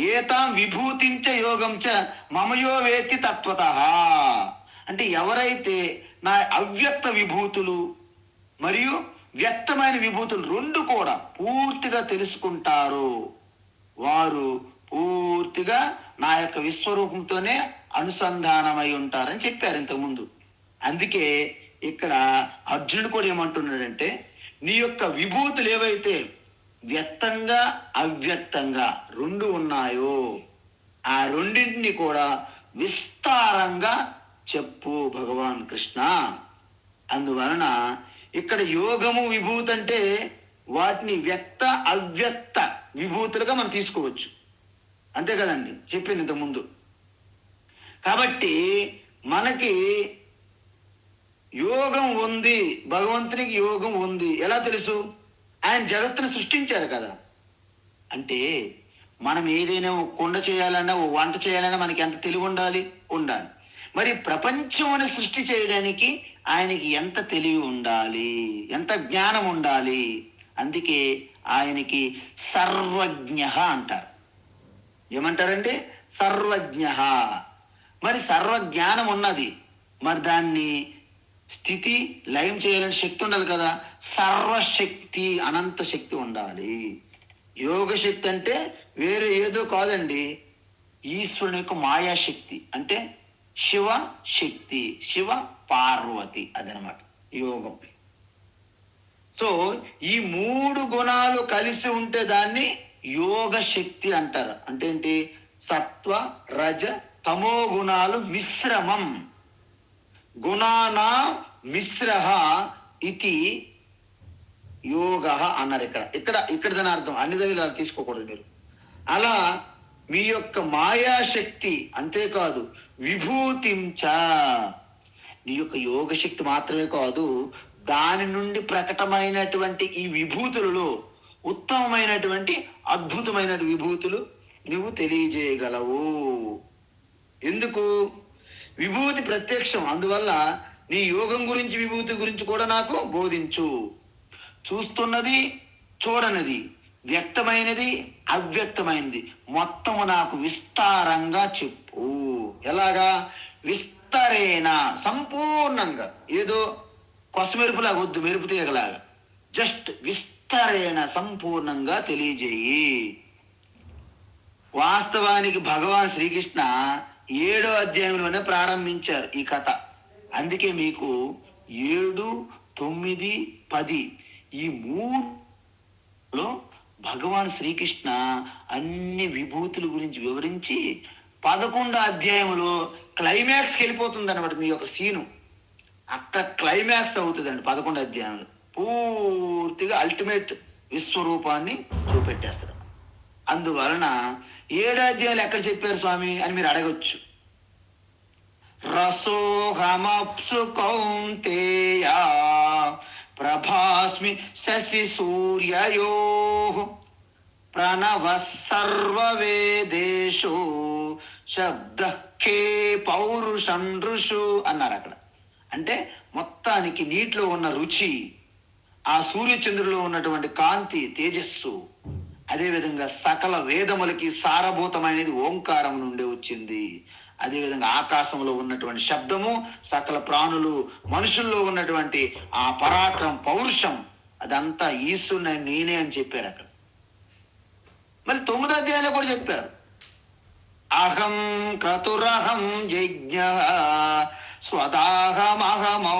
ఏతాం విభూతించ యోగం చ మమయో వేత్తి తత్వతః అంటే ఎవరైతే నా అవ్యక్త విభూతులు మరియు వ్యక్తమైన విభూతులు రెండు కూడా పూర్తిగా తెలుసుకుంటారో వారు పూర్తిగా నా యొక్క విశ్వరూపంతోనే అనుసంధానమై ఉంటారని చెప్పారు ఇంతకుముందు. అందుకే ఇక్కడ అర్జునుడు కూడా ఏమంటున్నాడంటే నీ యొక్క విభూతులు ఏవైతే వ్యక్తంగా అవ్యక్తంగా రెండు ఉన్నాయో ఆ రెండింటిని కూడా విస్తారంగా చెప్పు భగవాన్ కృష్ణ. అందువలన ఇక్కడ యోగము విభూతి అంటే వాటిని వ్యక్త అవ్యక్త విభూతులుగా మనం తీసుకోవచ్చు, అంతే కదండి చెప్పింది ఇంతకుముందు. కాబట్టి మనకి యోగం ఉంది, భగవంతునికి యోగం ఉంది. ఎలా తెలుసు? ఆయన జగత్తును సృష్టించారు కదా. అంటే మనం ఏదైనా ఓ కొండ చేయాలన్నా ఓ వంట చేయాలన్నా మనకి ఎంత తెలివి ఉండాలి? ఉండాలి. మరి ప్రపంచమును సృష్టి చేయడానికి ఆయనకి ఎంత తెలివి ఉండాలి, ఎంత జ్ఞానం ఉండాలి? అందుకే ఆయనకి సర్వజ్ఞ అంటారు. ఏమంటారంటే సర్వజ్ఞ. మరి సర్వజ్ఞానం ఉన్నది, మరి దాన్ని స్థితి లయం చేయాలని శక్తి ఉండాలి కదా. సర్వశక్తి అనంత శక్తి ఉండాలి. యోగ శక్తి అంటే వేరే ఏదో కాదండి, ఈశ్వరుని యొక్క మాయాశక్తి అంటే శివ శక్తి, శివ పార్వతి, అదనమాట యోగం. సో ఈ 3 గుణాలు కలిసి ఉంటే దాన్ని యోగ శక్తి అంటారు. అంటే ఏంటి? సత్వ రజ తమో గుణాలు మిశ్రమం, గుణానా మిశ్రహ ఇది యోగ అన్నారు. ఇక్కడ దాని అర్థం అన్ని దగ్గర తీసుకోకూడదు మీరు. అలా మీ యొక్క మాయాశక్తి, అంతేకాదు విభూతించ, నీ యొక్క యోగ శక్తి మాత్రమే కాదు, దాని నుండి ప్రకటమైనటువంటి ఈ విభూతులలో ఉత్తమమైనటువంటి అద్భుతమైన విభూతులు నువ్వు తెలియజేయగలవు. ఎందుకు? విభూతి ప్రత్యక్షం, అందువల్ల నీ యోగం గురించి విభూతి గురించి కూడా నాకు బోధించు. చూస్తున్నది చూడనిది, వ్యక్తమైనది అవ్యక్తమైనది మొత్తము నాకు విస్తారంగా చెప్పు. ఎలాగా? విస్తరేణ, సంపూర్ణంగా, ఏదో కొసమెరుపులాగా వద్దు, మెరుపు తీగలాగా, జస్ట్ విస్తరేణ సంపూర్ణంగా తెలియజేయి. వాస్తవానికి భగవాన్ శ్రీకృష్ణ 7వ అధ్యాయంలోనే ప్రారంభించారు ఈ కథ. అందుకే మీకు 7, 9, 10 ఈ 3లో భగవాన్ శ్రీకృష్ణ అన్ని విభూతుల గురించి వివరించి 11వ అధ్యాయంలో క్లైమాక్స్కి వెళ్ళిపోతుంది అనమాట. మీ యొక్క సీను అక్కడ క్లైమాక్స్ అవుతుందండి. 11వ అధ్యాయంలో పూర్తిగా అల్టిమేట్ విశ్వరూపాన్ని చూపెట్టేస్తారు. అందువలన 7వ అధ్యాయంలో ఎక్కడ చెప్పారు స్వామి అని మీరు అడగొచ్చు. రసోహమప్సు కౌంతేయ ప్రభాస్మి శశి సూర్యయోః ప్రణవ సర్వవేదేషు శబ్ద కే పౌరుషం ఋషు అన్నారు అక్కడ. అంటే మొత్తానికి నీటిలో ఉన్న రుచి, ఆ సూర్యచంద్రులో ఉన్నటువంటి కాంతి తేజస్సు, అదేవిధంగా సకల వేదములకి సారభూతమైనది ఓంకారం నుండి వచ్చింది. అదేవిధంగా ఆకాశంలో ఉన్నటువంటి శబ్దము, సకల ప్రాణులు, మనుషుల్లో ఉన్నటువంటి ఆ పరాక్రమం, పౌరుషం, అదంతా ఈశ్వరుని నేనే అని చెప్పారు అక్కడ. మళ్ళీ 9వ అధ్యాయంలో కూడా చెప్పారు, అహం క్రతురహం యజ్ఞ స్వదాహమహమౌషధం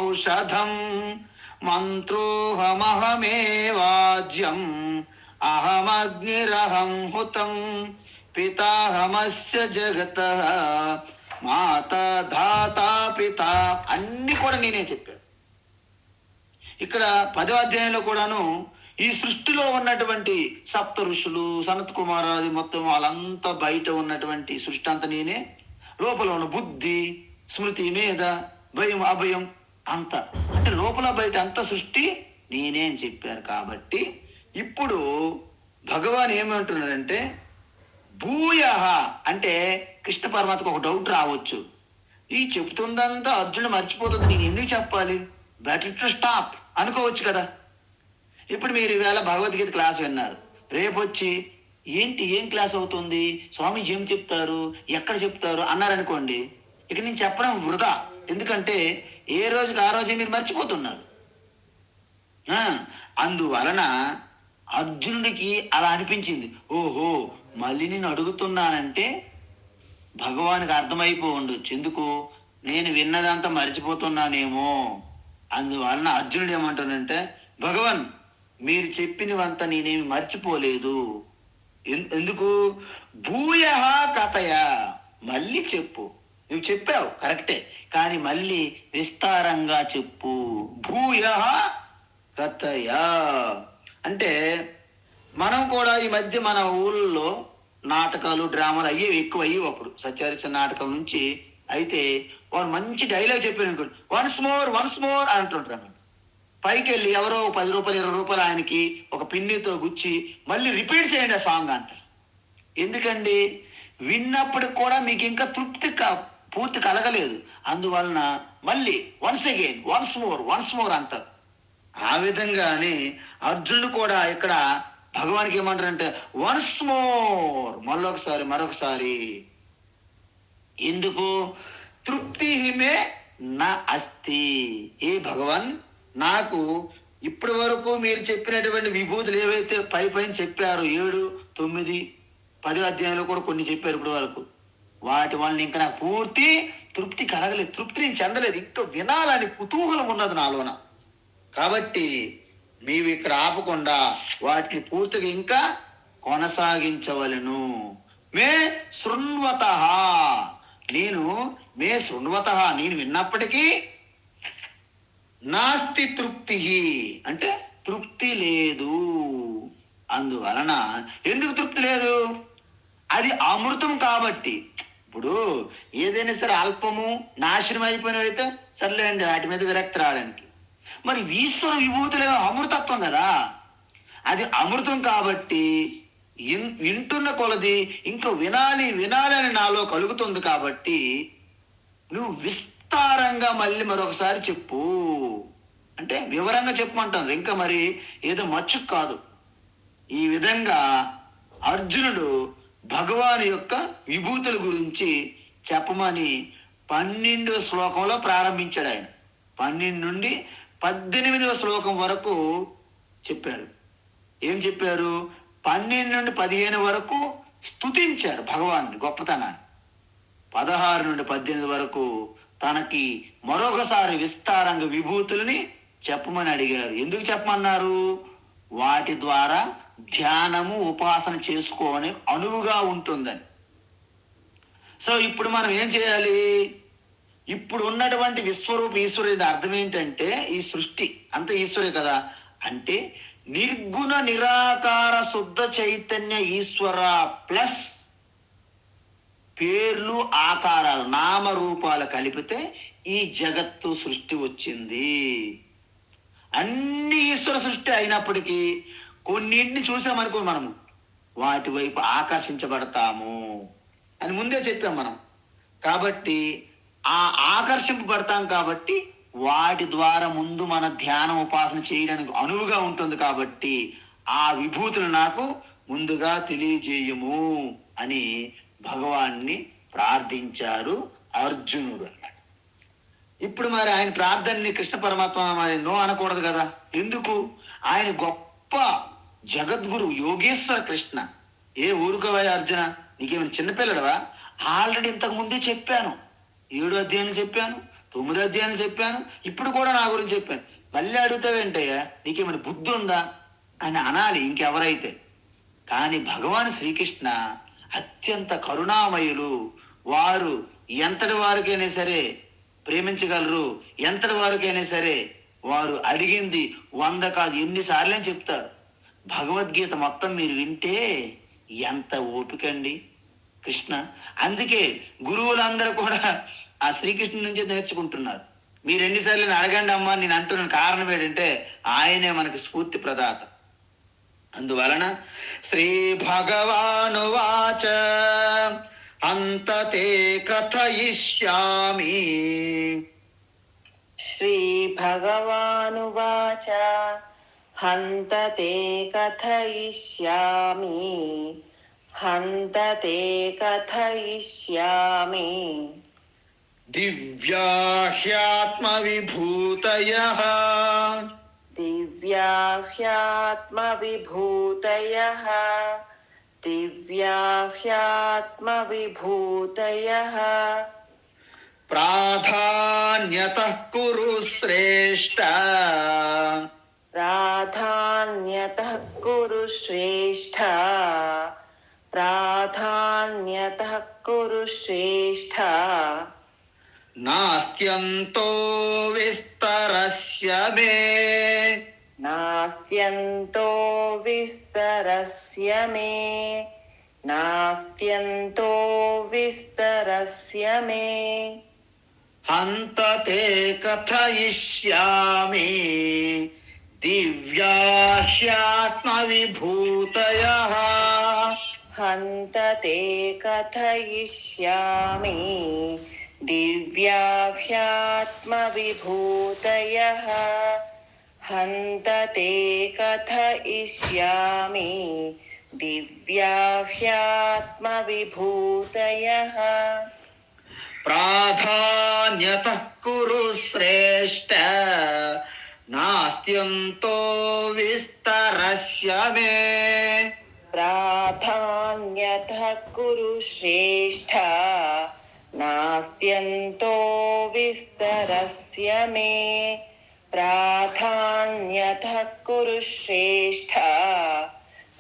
మంత్రోహమహమేవాజ్యం అహమగ్నిరహం హుతం పితాహమస్య జగతః మాతా ధాతా పిత, అన్ని కూడా నేనే చెప్పాను. ఇక్కడ 10వ అధ్యాయంలో కూడాను ఈ సృష్టిలో ఉన్నటువంటి సప్త ఋషులు, సనత్ కుమారాది మొత్తం వాళ్ళంతా బయట ఉన్నటువంటి సృష్టి అంతా నేనే, లోపల ఉన్న బుద్ధి, స్మృతి, మేధ, భయం, అభయం అంత, అంటే లోపల బయట అంత సృష్టి నేనే అని చెప్పారు. కాబట్టి ఇప్పుడు భగవాన్ ఏమంటున్నాడంటే భూయ అంటే కృష్ణ పరమాత్మకు ఒక డౌట్ రావచ్చు, ఈ చెప్తుందంతా అర్జునుడు మర్చిపోతుంది, నేను ఎందుకు చెప్పాలి, బెటర్ టు స్టాప్ అనుకోవచ్చు కదా. ఇప్పుడు మీరు ఈవేళ భగవద్గీత క్లాస్ విన్నారు, రేపు వచ్చి ఏంటి ఏం క్లాస్ అవుతుంది, స్వామీజీ ఏం చెప్తారు, ఎక్కడ చెప్తారు అన్నారనుకోండి, ఇక నేను చెప్పడం వృధా. ఎందుకంటే ఏ రోజుకి ఆ రోజే మీరు మర్చిపోతున్నారు. అందువలన అర్జునుడికి అలా అనిపించింది, ఓహో మళ్ళీ నేను అడుగుతున్నానంటే భగవానికి అర్థమైపో ఉండొచ్చు, ఎందుకు నేను విన్నదంతా మర్చిపోతున్నానేమో. అందువలన అర్జునుడు ఏమంటాడంటే, భగవాన్ మీరు చెప్పినవంతా నేనేమి మర్చిపోలేదు, ఎందుకు భూయ కథయ, మళ్ళీ చెప్పు, నువ్వు చెప్పావు కరెక్టే, కానీ మళ్ళీ విస్తారంగా చెప్పు. భూయ కథయ అంటే మనం కూడా ఈ మధ్య మన ఊళ్ళో నాటకాలు, డ్రామాలు అయ్యేవి, ఎక్కువ అయ్యేవి. అప్పుడు సత్యహరిచంద్ర నాటకం నుంచి అయితే వారు మంచి డైలాగ్ చెప్పారు అనుకోండి, వన్స్ మోర్ అంటుంటారు. పైకి వెళ్ళి ఎవరో 10 రూపాయలు 20 రూపాయలు ఆయనకి ఒక పిన్నితో గుచ్చి మళ్ళీ రిపీట్ చేయండి ఆ సాంగ్ అంటారు. ఎందుకండి, విన్నప్పుడు కూడా మీకు ఇంకా తృప్తి పూర్తి కలగలేదు, అందువలన మళ్ళీ వన్స్ అగైన్ వన్స్ మోర్ అంటారు. ఆ విధంగానే అర్జునుడు కూడా ఇక్కడ భగవానికి ఏమంటారంటే వన్స్ మోర్, మరొకసారి. ఎందుకు, తృప్తి మే నా అస్తి, ఏ భగవాన్ నాకు ఇప్పటి వరకు మీరు చెప్పినటువంటి విభూతులు ఏవైతే పైన చెప్పారు, 7, 9, 10 అధ్యాయంలో కూడా కొన్ని చెప్పారు ఇప్పటి వరకు, వాటి వలన ఇంకా నాకు పూర్తి తృప్తి కలగలేదు, తృప్తి నేను చెందలేదు, ఇంకా వినాలని కుతూహలం ఉన్నది నాలోన. కాబట్టి నీవు ఇక్కడ ఆపకుండా వాటిని పూర్తిగా ఇంకా కొనసాగించవలను. మే శృణ్వతః, నేను విన్నప్పటికీ నాస్తి తృప్తి, అంటే తృప్తి లేదు. అందువలన ఎందుకు తృప్తి లేదు, అది అమృతం కాబట్టి. ఇప్పుడు ఏదైనా సరే అల్పము నాశనం అయిపోయినవైతే సర్లేండి, వాటి మీద విరక్తి రావడానికి. మరి ఈశ్వర విభూతులు అమృతత్వం కదా, అది అమృతం కాబట్టి వింటున్న కొలది ఇంకా వినాలి అని నాలో కలుగుతుంది. కాబట్టి నువ్వు విస్తారంగా మళ్ళీ మరొకసారి చెప్పు అంటే వివరంగా చెప్పమంటాను, ఇంకా మరి ఏదో మచ్చుకు కాదు. ఈ విధంగా అర్జునుడు భగవాన్ యొక్క విభూతుల గురించి చెప్పమని 12వ శ్లోకంలో ప్రారంభించాడు. ఆయన 12 నుండి 18వ శ్లోకం వరకు చెప్పారు. ఏం చెప్పారు, 12 నుండి 15 వరకు స్తుతించారు భగవాన్ని గొప్పతనాన్ని. 16 నుండి 18 వరకు తనకి మరొకసారి విస్తారంగా విభూతుల్ని చెప్పమని అడిగారు. ఎందుకు చెప్పమన్నారు, వాటి ద్వారా ధ్యానము ఉపాసన చేసుకోని అనువుగా ఉంటుందని. సో ఇప్పుడు మనం ఏం చేయాలి, ఇప్పుడు ఉన్నటువంటి విశ్వరూప ఈశ్వరుడి అర్థం ఏంటంటే, ఈ సృష్టి అంత ఈశ్వరే కదా, అంటే నిర్గుణ నిరాకార శుద్ధ చైతన్య ఈశ్వర ప్లస్ పేర్లు, ఆకారాలు, నామరూపాలు కలిపితే ఈ జగత్తు సృష్టి వచ్చింది. అన్ని ఈశ్వర సృష్టి అయినప్పటికీ కొన్నింటిని చూసామనుకో మనము వాటి వైపు ఆకర్షించబడతాము అని ముందే చెప్పాం మనం. కాబట్టి ఆ ఆకర్షింపబడతాం కాబట్టి వాటి ద్వారా ముందు మన ధ్యానం ఉపాసన చేయడానికి అనువుగా ఉంటుంది కాబట్టి ఆ విభూతులు నాకు ముందుగా తెలియజేయము అని భగవాన్ని ప్రార్థించారు అర్జునుడు అన్నాడు. ఇప్పుడు మరి ఆయన ప్రార్థనని కృష్ణ పరమాత్మ మరి నో అనకూడదు కదా. ఎందుకు? ఆయన గొప్ప జగద్గురు యోగేశ్వర కృష్ణ. ఏ ఊరుకోవా అర్జున, నీకేమైనా చిన్నపిల్లడవా? ఆల్రెడీ ఇంతకు ముందే చెప్పాను, 7 అధ్యాయాలు చెప్పాను, 9 అధ్యాయాలు చెప్పాను, ఇప్పుడు కూడా నా గురించి చెప్పాను, మళ్ళీ అడుగుతావేంటయ్యా, నీకేమైనా బుద్ధి ఉందా అని అనాలి ఇంకెవరైతే. కానీ భగవాన్ శ్రీకృష్ణ అత్యంత కరుణామయులు. వారు ఎంతటి వారికైనా సరే ప్రేమించగలరు, ఎంతటి వారికైనా సరే వారు అడిగింది 100 కాదు ఎన్నిసార్లు అని చెప్తారు. భగవద్గీత మొత్తం మీరు వింటే ఎంత ఓపికండి కృష్ణ. అందుకే గురువులందరూ కూడా ఆ శ్రీకృష్ణుడి నుంచే నేర్చుకుంటున్నారు. మీరు ఎన్నిసార్లు అడగండి అమ్మా, నేను అంటున్నాను. కారణం ఏంటంటే ఆయనే మనకి స్ఫూర్తి ప్రదాత. అందువలన శ్రీ భగవాను వాచ అంతతే కథయిష్యామి. శ్రీ భగవానువాచ హంతతే కథయిష్యామి హంతతే కథయిష్యామి. దివ్యాహ్యాత్మ విభూతయః దివ్యాహ్యాత్మ విభూతయః దివ్యాహ్యాత్మ విభూతయః. ప్రాధాన్యతః కురు శ్రేష్ఠ ప్రాధాన్యతః కురు శ్రేష్ఠ ప్రాధాన్యతః కురు శ్రేష్ఠ. నాస్త్యంతో విస్తరస్య మే నాస్త్యంతో విస్తరస్య మే నాస్త్యంతో విస్తరస్య మే. హంతతే కథయిష్యామి దివ్యాహ్యాత్మ విభూతయః. హంతతే కథయిష్యామి దివ్యాహ్యాత్మ విభూతయః. హంతతే కథయిష్యామి దివ్యాహ్యాత్మ విభూతయః. ప్రాధాన్యతః కురు శ్రేష్ఠ నాస్త్యంతో విస్తరస్య మే. ప్రాధాన్యతః కురు శ్రేష్ఠ నాస్త్యంతో విస్తరస్య మే. ప్రాధాన్యతః కురు శ్రేష్ఠ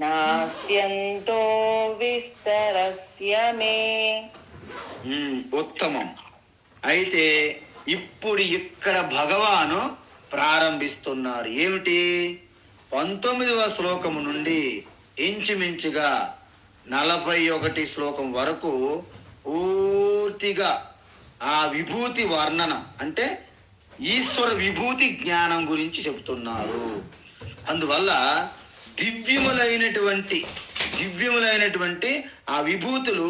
నాస్త్యంతో విస్తరస్య మే. ఉత్తమం. అయితే ఇప్పుడు ఇక్కడ భగవాను ప్రారంభిస్తున్నారు. ఏమిటి? 19వ శ్లోకము నుండి ఇంచుమించుగా 41 శ్లోకం వరకు పూర్తిగా ఆ విభూతి వర్ణనం అంటే ఈశ్వర విభూతి జ్ఞానం గురించి చెబుతున్నారు. అందువల్ల దివ్యములైనటువంటి ఆ విభూతులు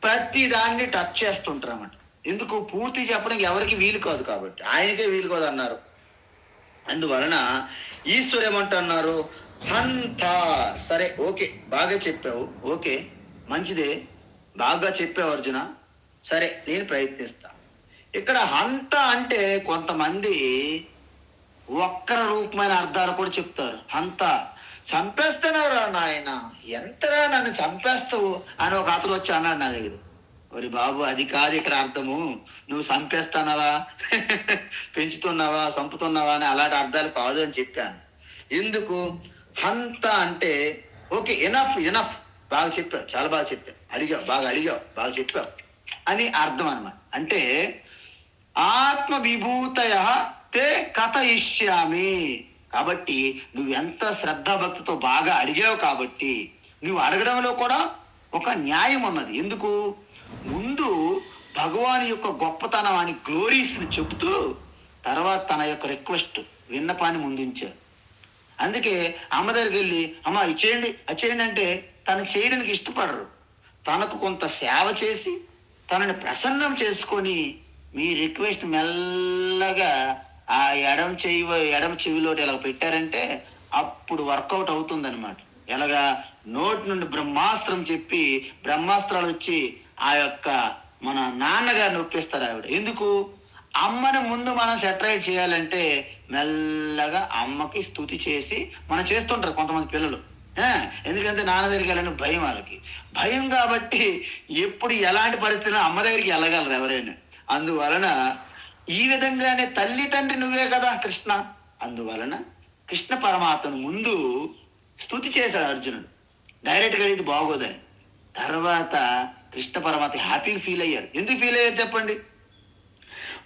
ప్రతి దాన్ని టచ్ చేస్తుంటారు అన్నమాట. ఎందుకు? పూర్తి చెప్పడానికి ఎవరికి వీలు కాదు కాబట్టి, ఆయనకే వీలు కాదు అన్నారు. అందువలన ఈశ్వరు ఏమంటున్నారు? హంత. సరే, ఓకే, బాగా చెప్పావు, ఓకే, మంచిదే, బాగా చెప్పావు అర్జున, సరే నేను ప్రయత్నిస్తా. ఇక్కడ హంత అంటే కొంతమంది వక్ర రూపమైన అర్థాలు కూడా చెప్తారు. హంత చంపేస్తున్నావురా నాయన, ఎంతరా నన్ను చంపేస్తావు అని ఒక అతను వచ్చి అన్నాడు నా దగ్గర. ఒరి బాబు, అది కాదు ఇక్కడ అర్థము. నువ్వు చంపేస్తున్నావా, పెంచుతున్నావా, చంపుతున్నావా అని అలాంటి అర్థాలు కాదు అని చెప్పాను. ఎందుకు? హంత అంటే ఓకే, ఎనఫ్, బాగా చెప్పావు, చాలా బాగా చెప్పావు, అడిగావు, బాగా చెప్పావు అని అర్థం అన్నమాట. అంటే ఆత్మ విభూతయ తే కథయిష్యామి. కాబట్టి నువ్వు ఎంత శ్రద్ధాభక్తితో బాగా అడిగావు కాబట్టి నువ్వు అడగడంలో కూడా ఒక న్యాయం ఉన్నది. ఎందుకు? ముందు భగవాన్ యొక్క గొప్పతనం అని గ్లోరీస్ని చెబుతూ తర్వాత తన యొక్క రిక్వెస్ట్ విన్నపాన్ని ముందుంచారు. అందుకే అమ్మ దగ్గరికి వెళ్ళి అమ్మ ఇచ్చేయండి అంటే తను చేయడానికి ఇష్టపడరు. తనకు కొంత సేవ చేసి తనని ప్రసన్నం చేసుకొని మీ రిక్వెస్ట్ మెల్లగా ఆ ఎడమ చెవిలో ఇలా పెట్టారంటే అప్పుడు వర్కౌట్ అవుతుందన్నమాట. ఎలాగా నోటి నుండి బ్రహ్మాస్త్రం చెప్పి బ్రహ్మాస్త్రాలు వచ్చి ఆ యొక్క మన నాన్నగారిని ఒప్పిస్తారు ఆవిడ. ఎందుకు? అమ్మని ముందు మనం సెటరైట్ చేయాలంటే మెల్లగా అమ్మకి స్తుతి చేసి మనం చేస్తుంటారు కొంతమంది పిల్లలు. ఆ, ఎందుకంటే నాన్న దగ్గరికి వెళ్ళని భయం, వాళ్ళకి భయం కాబట్టి ఎప్పుడు ఎలాంటి పరిస్థితుల్లో అమ్మ దగ్గరికి వెళ్ళగలరు ఎవరైనా. అందువలన ఈ విధంగానే తల్లి తండ్రి నువ్వే కదా కృష్ణ. అందువలన కృష్ణ పరమాత్మను ముందు స్తుతి చేశాడు అర్జునుడు, డైరెక్ట్గా ఇది బాగోదని. తర్వాత కృష్ణ పరమాత్మ హ్యాపీగా ఫీల్ అయ్యారు. ఎందుకు ఫీల్ అయ్యారు చెప్పండి?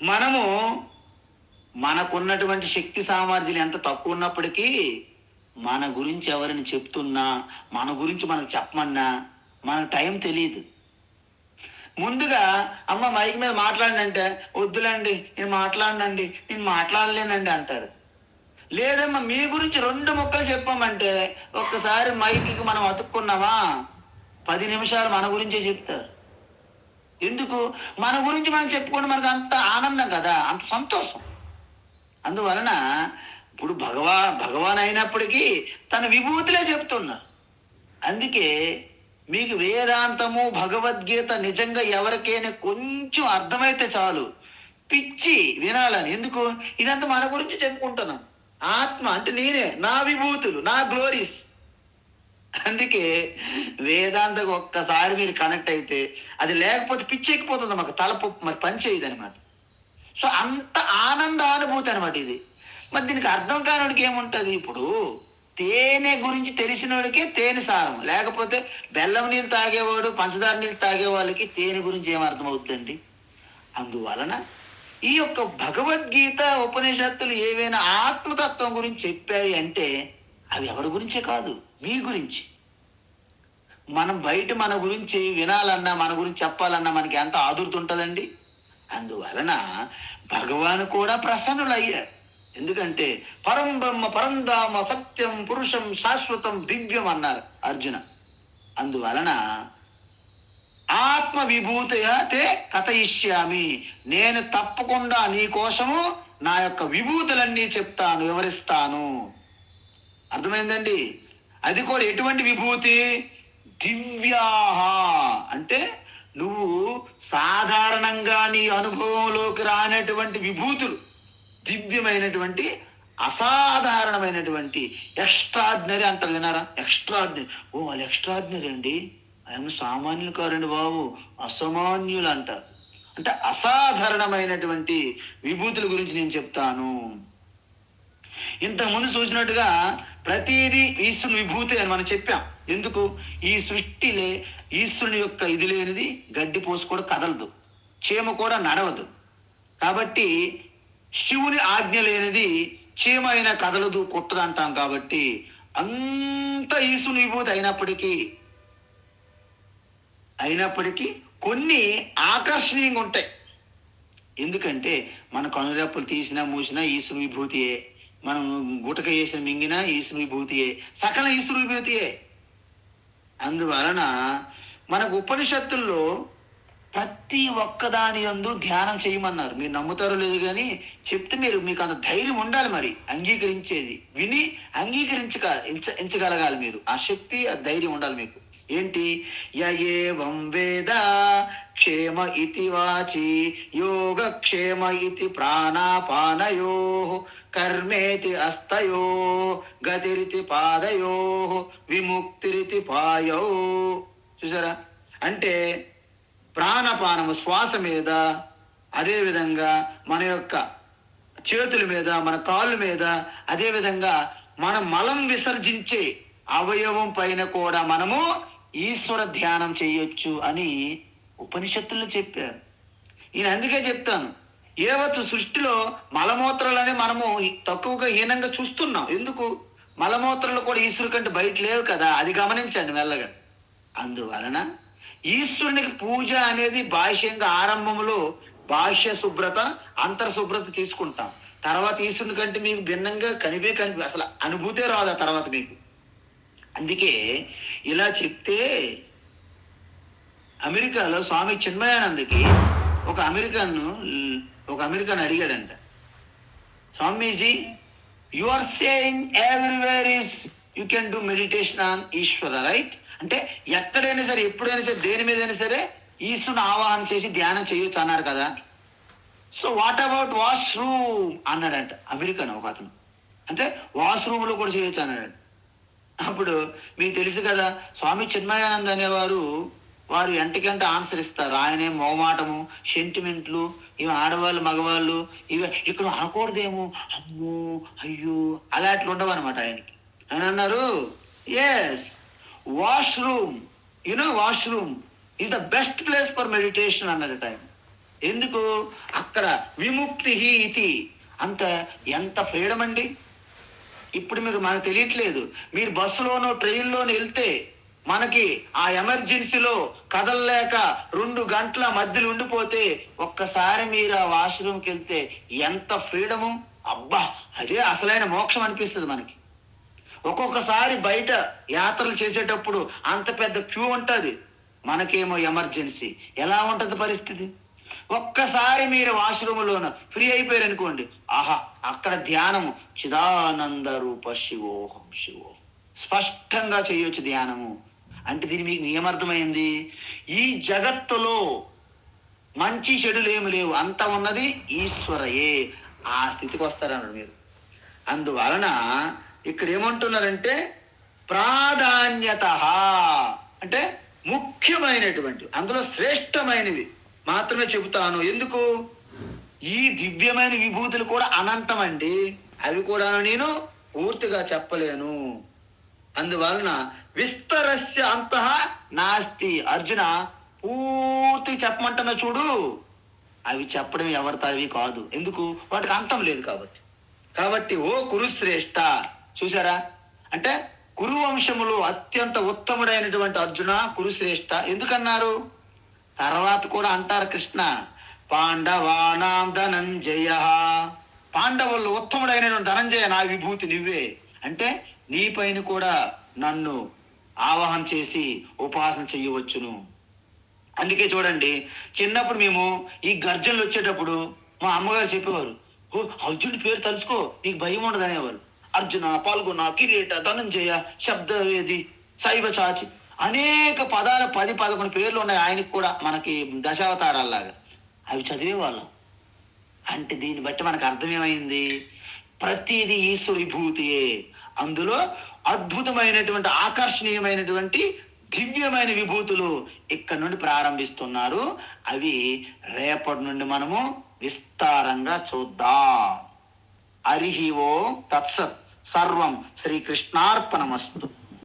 మనము మనకున్నటువంటి శక్తి సామర్థ్యాలు ఎంత తక్కువ ఉన్నప్పటికీ మన గురించి ఎవరిని చెప్తున్నా, మన గురించి మనకు చెప్పమన్నా మనకు టైం తెలియదు. ముందుగా అమ్మ మైక్ మీద మాట్లాడినంటే వద్దులండి నేను మాట్లాడలేనండి అంటారు. లేదమ్మా మీ గురించి 2 ముక్కలు చెప్పామంటే ఒక్కసారి మైక్కి మనం అతుక్కున్నామా 10 నిమిషాలు మన గురించే చెప్తారు. ఎందుకు? మన గురించి మనం చెప్పుకుంటే మనకు అంత ఆనందం కదా, అంత సంతోషం. అందువలన ఇప్పుడు భగవాన్ అయినప్పటికీ తన విభూతులే చెప్తున్నారు. అందుకే మీకు వేదాంతము భగవద్గీత నిజంగా ఎవరికైనా కొంచెం అర్థమైతే చాలు పిచ్చి వినాలని. ఎందుకు? ఇదంతా మన గురించి చెప్పుకుంటున్నాం. ఆత్మ అంటే నేనే, నా విభూతులు, నా గ్లోరీస్. అందుకే వేదాంతకు ఒక్కసారి మీరు కనెక్ట్ అయితే అది లేకపోతే పిచ్చి ఎక్కిపోతుంది, మాకు తలపొప్పు మరి పని చేయదు అనమాట. సో అంత ఆనందానుభూతి అనమాట ఇది. మరి దీనికి అర్థం కానివాడికి ఏముంటుంది? ఇప్పుడు తేనె గురించి తెలిసినోడికే తేనె సారం, లేకపోతే బెల్లం నీళ్ళు తాగేవాడు పంచదార నీళ్ళు తాగే వాళ్ళకి తేనె గురించి ఏం అర్థం అవుతుందండి? అందువలన ఈ యొక్క భగవద్గీత ఉపనిషత్తులు ఏవైనా ఆత్మతత్వం గురించి చెప్పాయి అంటే అవి ఎవరి గురించే కాదు, మీ గురించి. మనం బయట మన గురించి వినాలన్నా మన గురించి చెప్పాలన్నా మనకి ఎంత ఆదుర్త ఉంటుందండి. అందువలన భగవాను కూడా ప్రసన్నులయ్యారు. ఎందుకంటే పరం బ్రహ్మ పరంధామ సత్యం పురుషం శాశ్వతం దివ్యం అన్నారు అర్జున. అందువలన ఆత్మ విభూతయతే కథయిష్యామి, నేను తప్పకుండా నీ కోసము నా యొక్క విభూతులన్నీ చెప్తాను, వివరిస్తాను. అర్థమైందండి? అది కూడా ఎటువంటి విభూతి? దివ్యాహ అంటే నువ్వు సాధారణంగా నీ అనుభవంలోకి రానటువంటి విభూతులు, దివ్యమైనటువంటి అసాధారణమైనటువంటి ఎక్స్ట్రాడినరీ అంటారు, వినారా? ఎక్స్ట్రాడినరీ. ఓ వాళ్ళు ఎక్స్ట్రాడినరీ అండి, ఆయన సామాన్యులు కారండి బాబు, అసామాన్యులు అంటారు. అంటే అసాధారణమైనటువంటి విభూతుల గురించి నేను చెప్తాను. ఇంతకుముందు చూసినట్టుగా ప్రతిదీ ఈశ్వరుని విభూతి అని మనం చెప్పాం. ఎందుకు? ఈ సృష్టిలే ఈశ్వరుని యొక్క ఇది లేనిది గడ్డి పోసు కూడా కదలదు, చీమ కూడా నడవదు. కాబట్టి శివుని ఆజ్ఞ లేనిది చీమ అయినా కదలదు, కుట్టదు అంటాం. కాబట్టి అంత ఈశ్వరుని విభూతి అయినప్పటికీ కొన్ని ఆకర్షణీయంగా ఉంటాయి. ఎందుకంటే మన కనురెప్పలు తీసినా మూసినా ఈశ్వర విభూతియే, మనం గుటక వేసిన మింగినా ఈశ్వర విభూతియే, సకల ఈశ్వర విభూతియే. అందువలన మనకు ఉపనిషత్తుల్లో ప్రతి ఒక్కదాని యందు ధ్యానం చేయమన్నారు. మీరు నమ్ముతారో లేదు కానీ చెప్తే మీకు అంత ధైర్యం ఉండాలి, మరి అంగీకరించేది విని ఎంచగలగాలి మీరు. ఆ శక్తి ఆ ధైర్యం ఉండాలి మీకు. ఏంటి? యేవం వేద క్షేమ ఇతి వాచి యోగక్షేమ ఇతి ప్రాణాపానయో కర్మేతి అస్తయో గతిరితి పాదయో విముక్తిరితి పాయో. చూసారా? అంటే ప్రాణపానము శ్వాస మీద, అదేవిధంగా మన యొక్క చేతుల మీద, మన కాళ్ళ మీద, అదేవిధంగా మన మలం విసర్జించే అవయవం పైన కూడా మనము ఈశ్వర ధ్యానం చేయొచ్చు అని ఉపనిషత్తుల్లో చెప్పారు. నేను అందుకే చెప్తాను, ఏవచ్చు సృష్టిలో మలమూత్రాలని మనము తక్కువగా హీనంగా చూస్తున్నాం. ఎందుకు? మలమూత్రాలు కూడా ఈశ్వరు కంటే బయట లేవు కదా, అది గమనించండి మెల్లగా. అందువలన ఈశ్వరునికి పూజ అనేది బాహ్యంగా ఆరంభంలో బాహ్య శుభ్రత అంతర్శుభ్రత తీసుకుంటాం. తర్వాత ఈశ్వరుని కంటే మీకు భిన్నంగా కనిపి అసలు అనుభూతే రాదు ఆ తర్వాత మీకు. అందుకే ఇలా చెప్తే అమెరికాలో స్వామి చిన్మయానందకి ఒక అమెరికన్ అడిగాడంట, Swamiji, you are saying everywhere is you can do meditation on Ishwara, right? అంటే ఎక్కడైనా సరే, ఎప్పుడైనా సరే, దేని మీదైనా సరే ఈశ్వరుని ఆవాహన చేసి ధ్యానం చేయొచ్చు అన్నారు కదా. సో వాట్ అబౌట్ వాష్రూమ్ అన్నాడంట అమెరికన్ ఒక అతను. అంటే వాష్రూమ్లో కూడా చేయొచ్చు అన్నాడంట. అప్పుడు మీకు తెలుసు కదా, స్వామి చిన్మయానంద అనేవారు వారు ఎంటకంటే ఆన్సర్ ఇస్తారు. ఆయనే మోమాటము, సెంటిమెంట్లు, ఇవి ఆడవాళ్ళు మగవాళ్ళు ఇవి ఇక్కడ అనకూడదేమో, అమ్మో అయ్యో అలాంటి ఉండవు అనమాట ఆయనకి. ఆయన అన్నారు, yes, washroom, washroom is the best place for meditation అన్నాడట ఆయన. ఎందుకు? అక్కడ విముక్తి ఇది. అంత ఎంత ఫ్రీడమ్ అండి. ఇప్పుడు మీకు మనకు తెలియట్లేదు. మీరు బస్సులోనో ట్రైన్లోనో వెళ్తే మనకి ఆ ఎమర్జెన్సీలో కదలలేక 2 గంటల మధ్యలో ఉండిపోతే ఒక్కసారి మీరు ఆ వాష్రూమ్కి వెళ్తే ఎంత ఫ్రీడము. అబ్బా, అదే అసలైన మోక్షం అనిపిస్తుంది మనకి. ఒక్కొక్కసారి బయట యాత్రలు చేసేటప్పుడు అంత పెద్ద క్యూ ఉంటుంది, మనకేమో ఎమర్జెన్సీ. ఎలా ఉంటుంది పరిస్థితి? ఒక్కసారి మీరు వాష్రూమ్లోన ఫ్రీ అయిపోయారు అనుకోండి, ఆహా, అక్కడ ధ్యానము చిదానంద రూప శివోహం శివోహం స్పష్టంగా చేయొచ్చు ధ్యానము. అంటే దీని మీకు ఏమర్థమైంది? ఈ జగత్తులో మంచి చెడులు ఏమి లేవు, అంత ఉన్నది ఈశ్వరయే. ఆ స్థితికి వస్తారన్నారు మీరు. అందువలన ఇక్కడ ఏమంటున్నారంటే ప్రాధాన్యత అంటే ముఖ్యమైనటువంటి, అందులో శ్రేష్టమైనవి మాత్రమే చెబుతాను. ఎందుకు? ఈ దివ్యమైన విభూతులు కూడా అనంతం అండి, అవి కూడా నేను పూర్తిగా చెప్పలేను. అందువలన విస్తరస్య అంతః నాస్తి. అర్జున, పూర్తి చెప్పమంటున్నా చూడు, అవి చెప్పడం ఎవరితో అవి కాదు. ఎందుకు? వాటికి అంతం లేదు కాబట్టి ఓ కురుశ్రేష్ఠ, చూసారా? అంటే కురు వంశములో అత్యంత ఉత్తముడైనటువంటి అర్జున, కురుశ్రేష్ఠ ఎందుకన్నారు? తర్వాత కూడా అంటారు కృష్ణ, పాండవానాం ధనంజయ, పాండవుల్లో ఉత్తముడైనటువంటి ధనంజయ నా విభూతి నువ్వే. అంటే నీ పైన కూడా నన్ను ఆవాహన చేసి ఉపాసన చెయ్యవచ్చును. అందుకే చూడండి, చిన్నప్పుడు మేము ఈ గర్జనలు వచ్చేటప్పుడు మా అమ్మగారు చెప్పేవారు, ఓ అర్జునుడి పేరు తలుచుకో, నీకు భయం ఉండదు అనేవారు. అర్జున, పాల్గొన, కిరీట, ధనంజయ, శబ్దవేది, శైవ చాచి, అనేక పదాలు 10-11 పేర్లు ఉన్నాయి ఆయనకి కూడా, మనకి దశావతారాల్లాగా. అవి చదివేవాళ్ళం. అంటే దీన్ని బట్టి మనకు అర్థమేమైంది? ప్రతిదీ ఈశ్వర విభూతియే. అందులో అద్భుతమైనటువంటి ఆకర్షణీయమైనటువంటి దివ్యమైన విభూతులు ఇక్కడ నుండి ప్రారంభిస్తున్నారు. అవి రేపటి నుండి మనము విస్తారంగా చూద్దాం. హరి ఓం తత్సత్. సర్వం శ్రీకృష్ణార్పణమస్తు.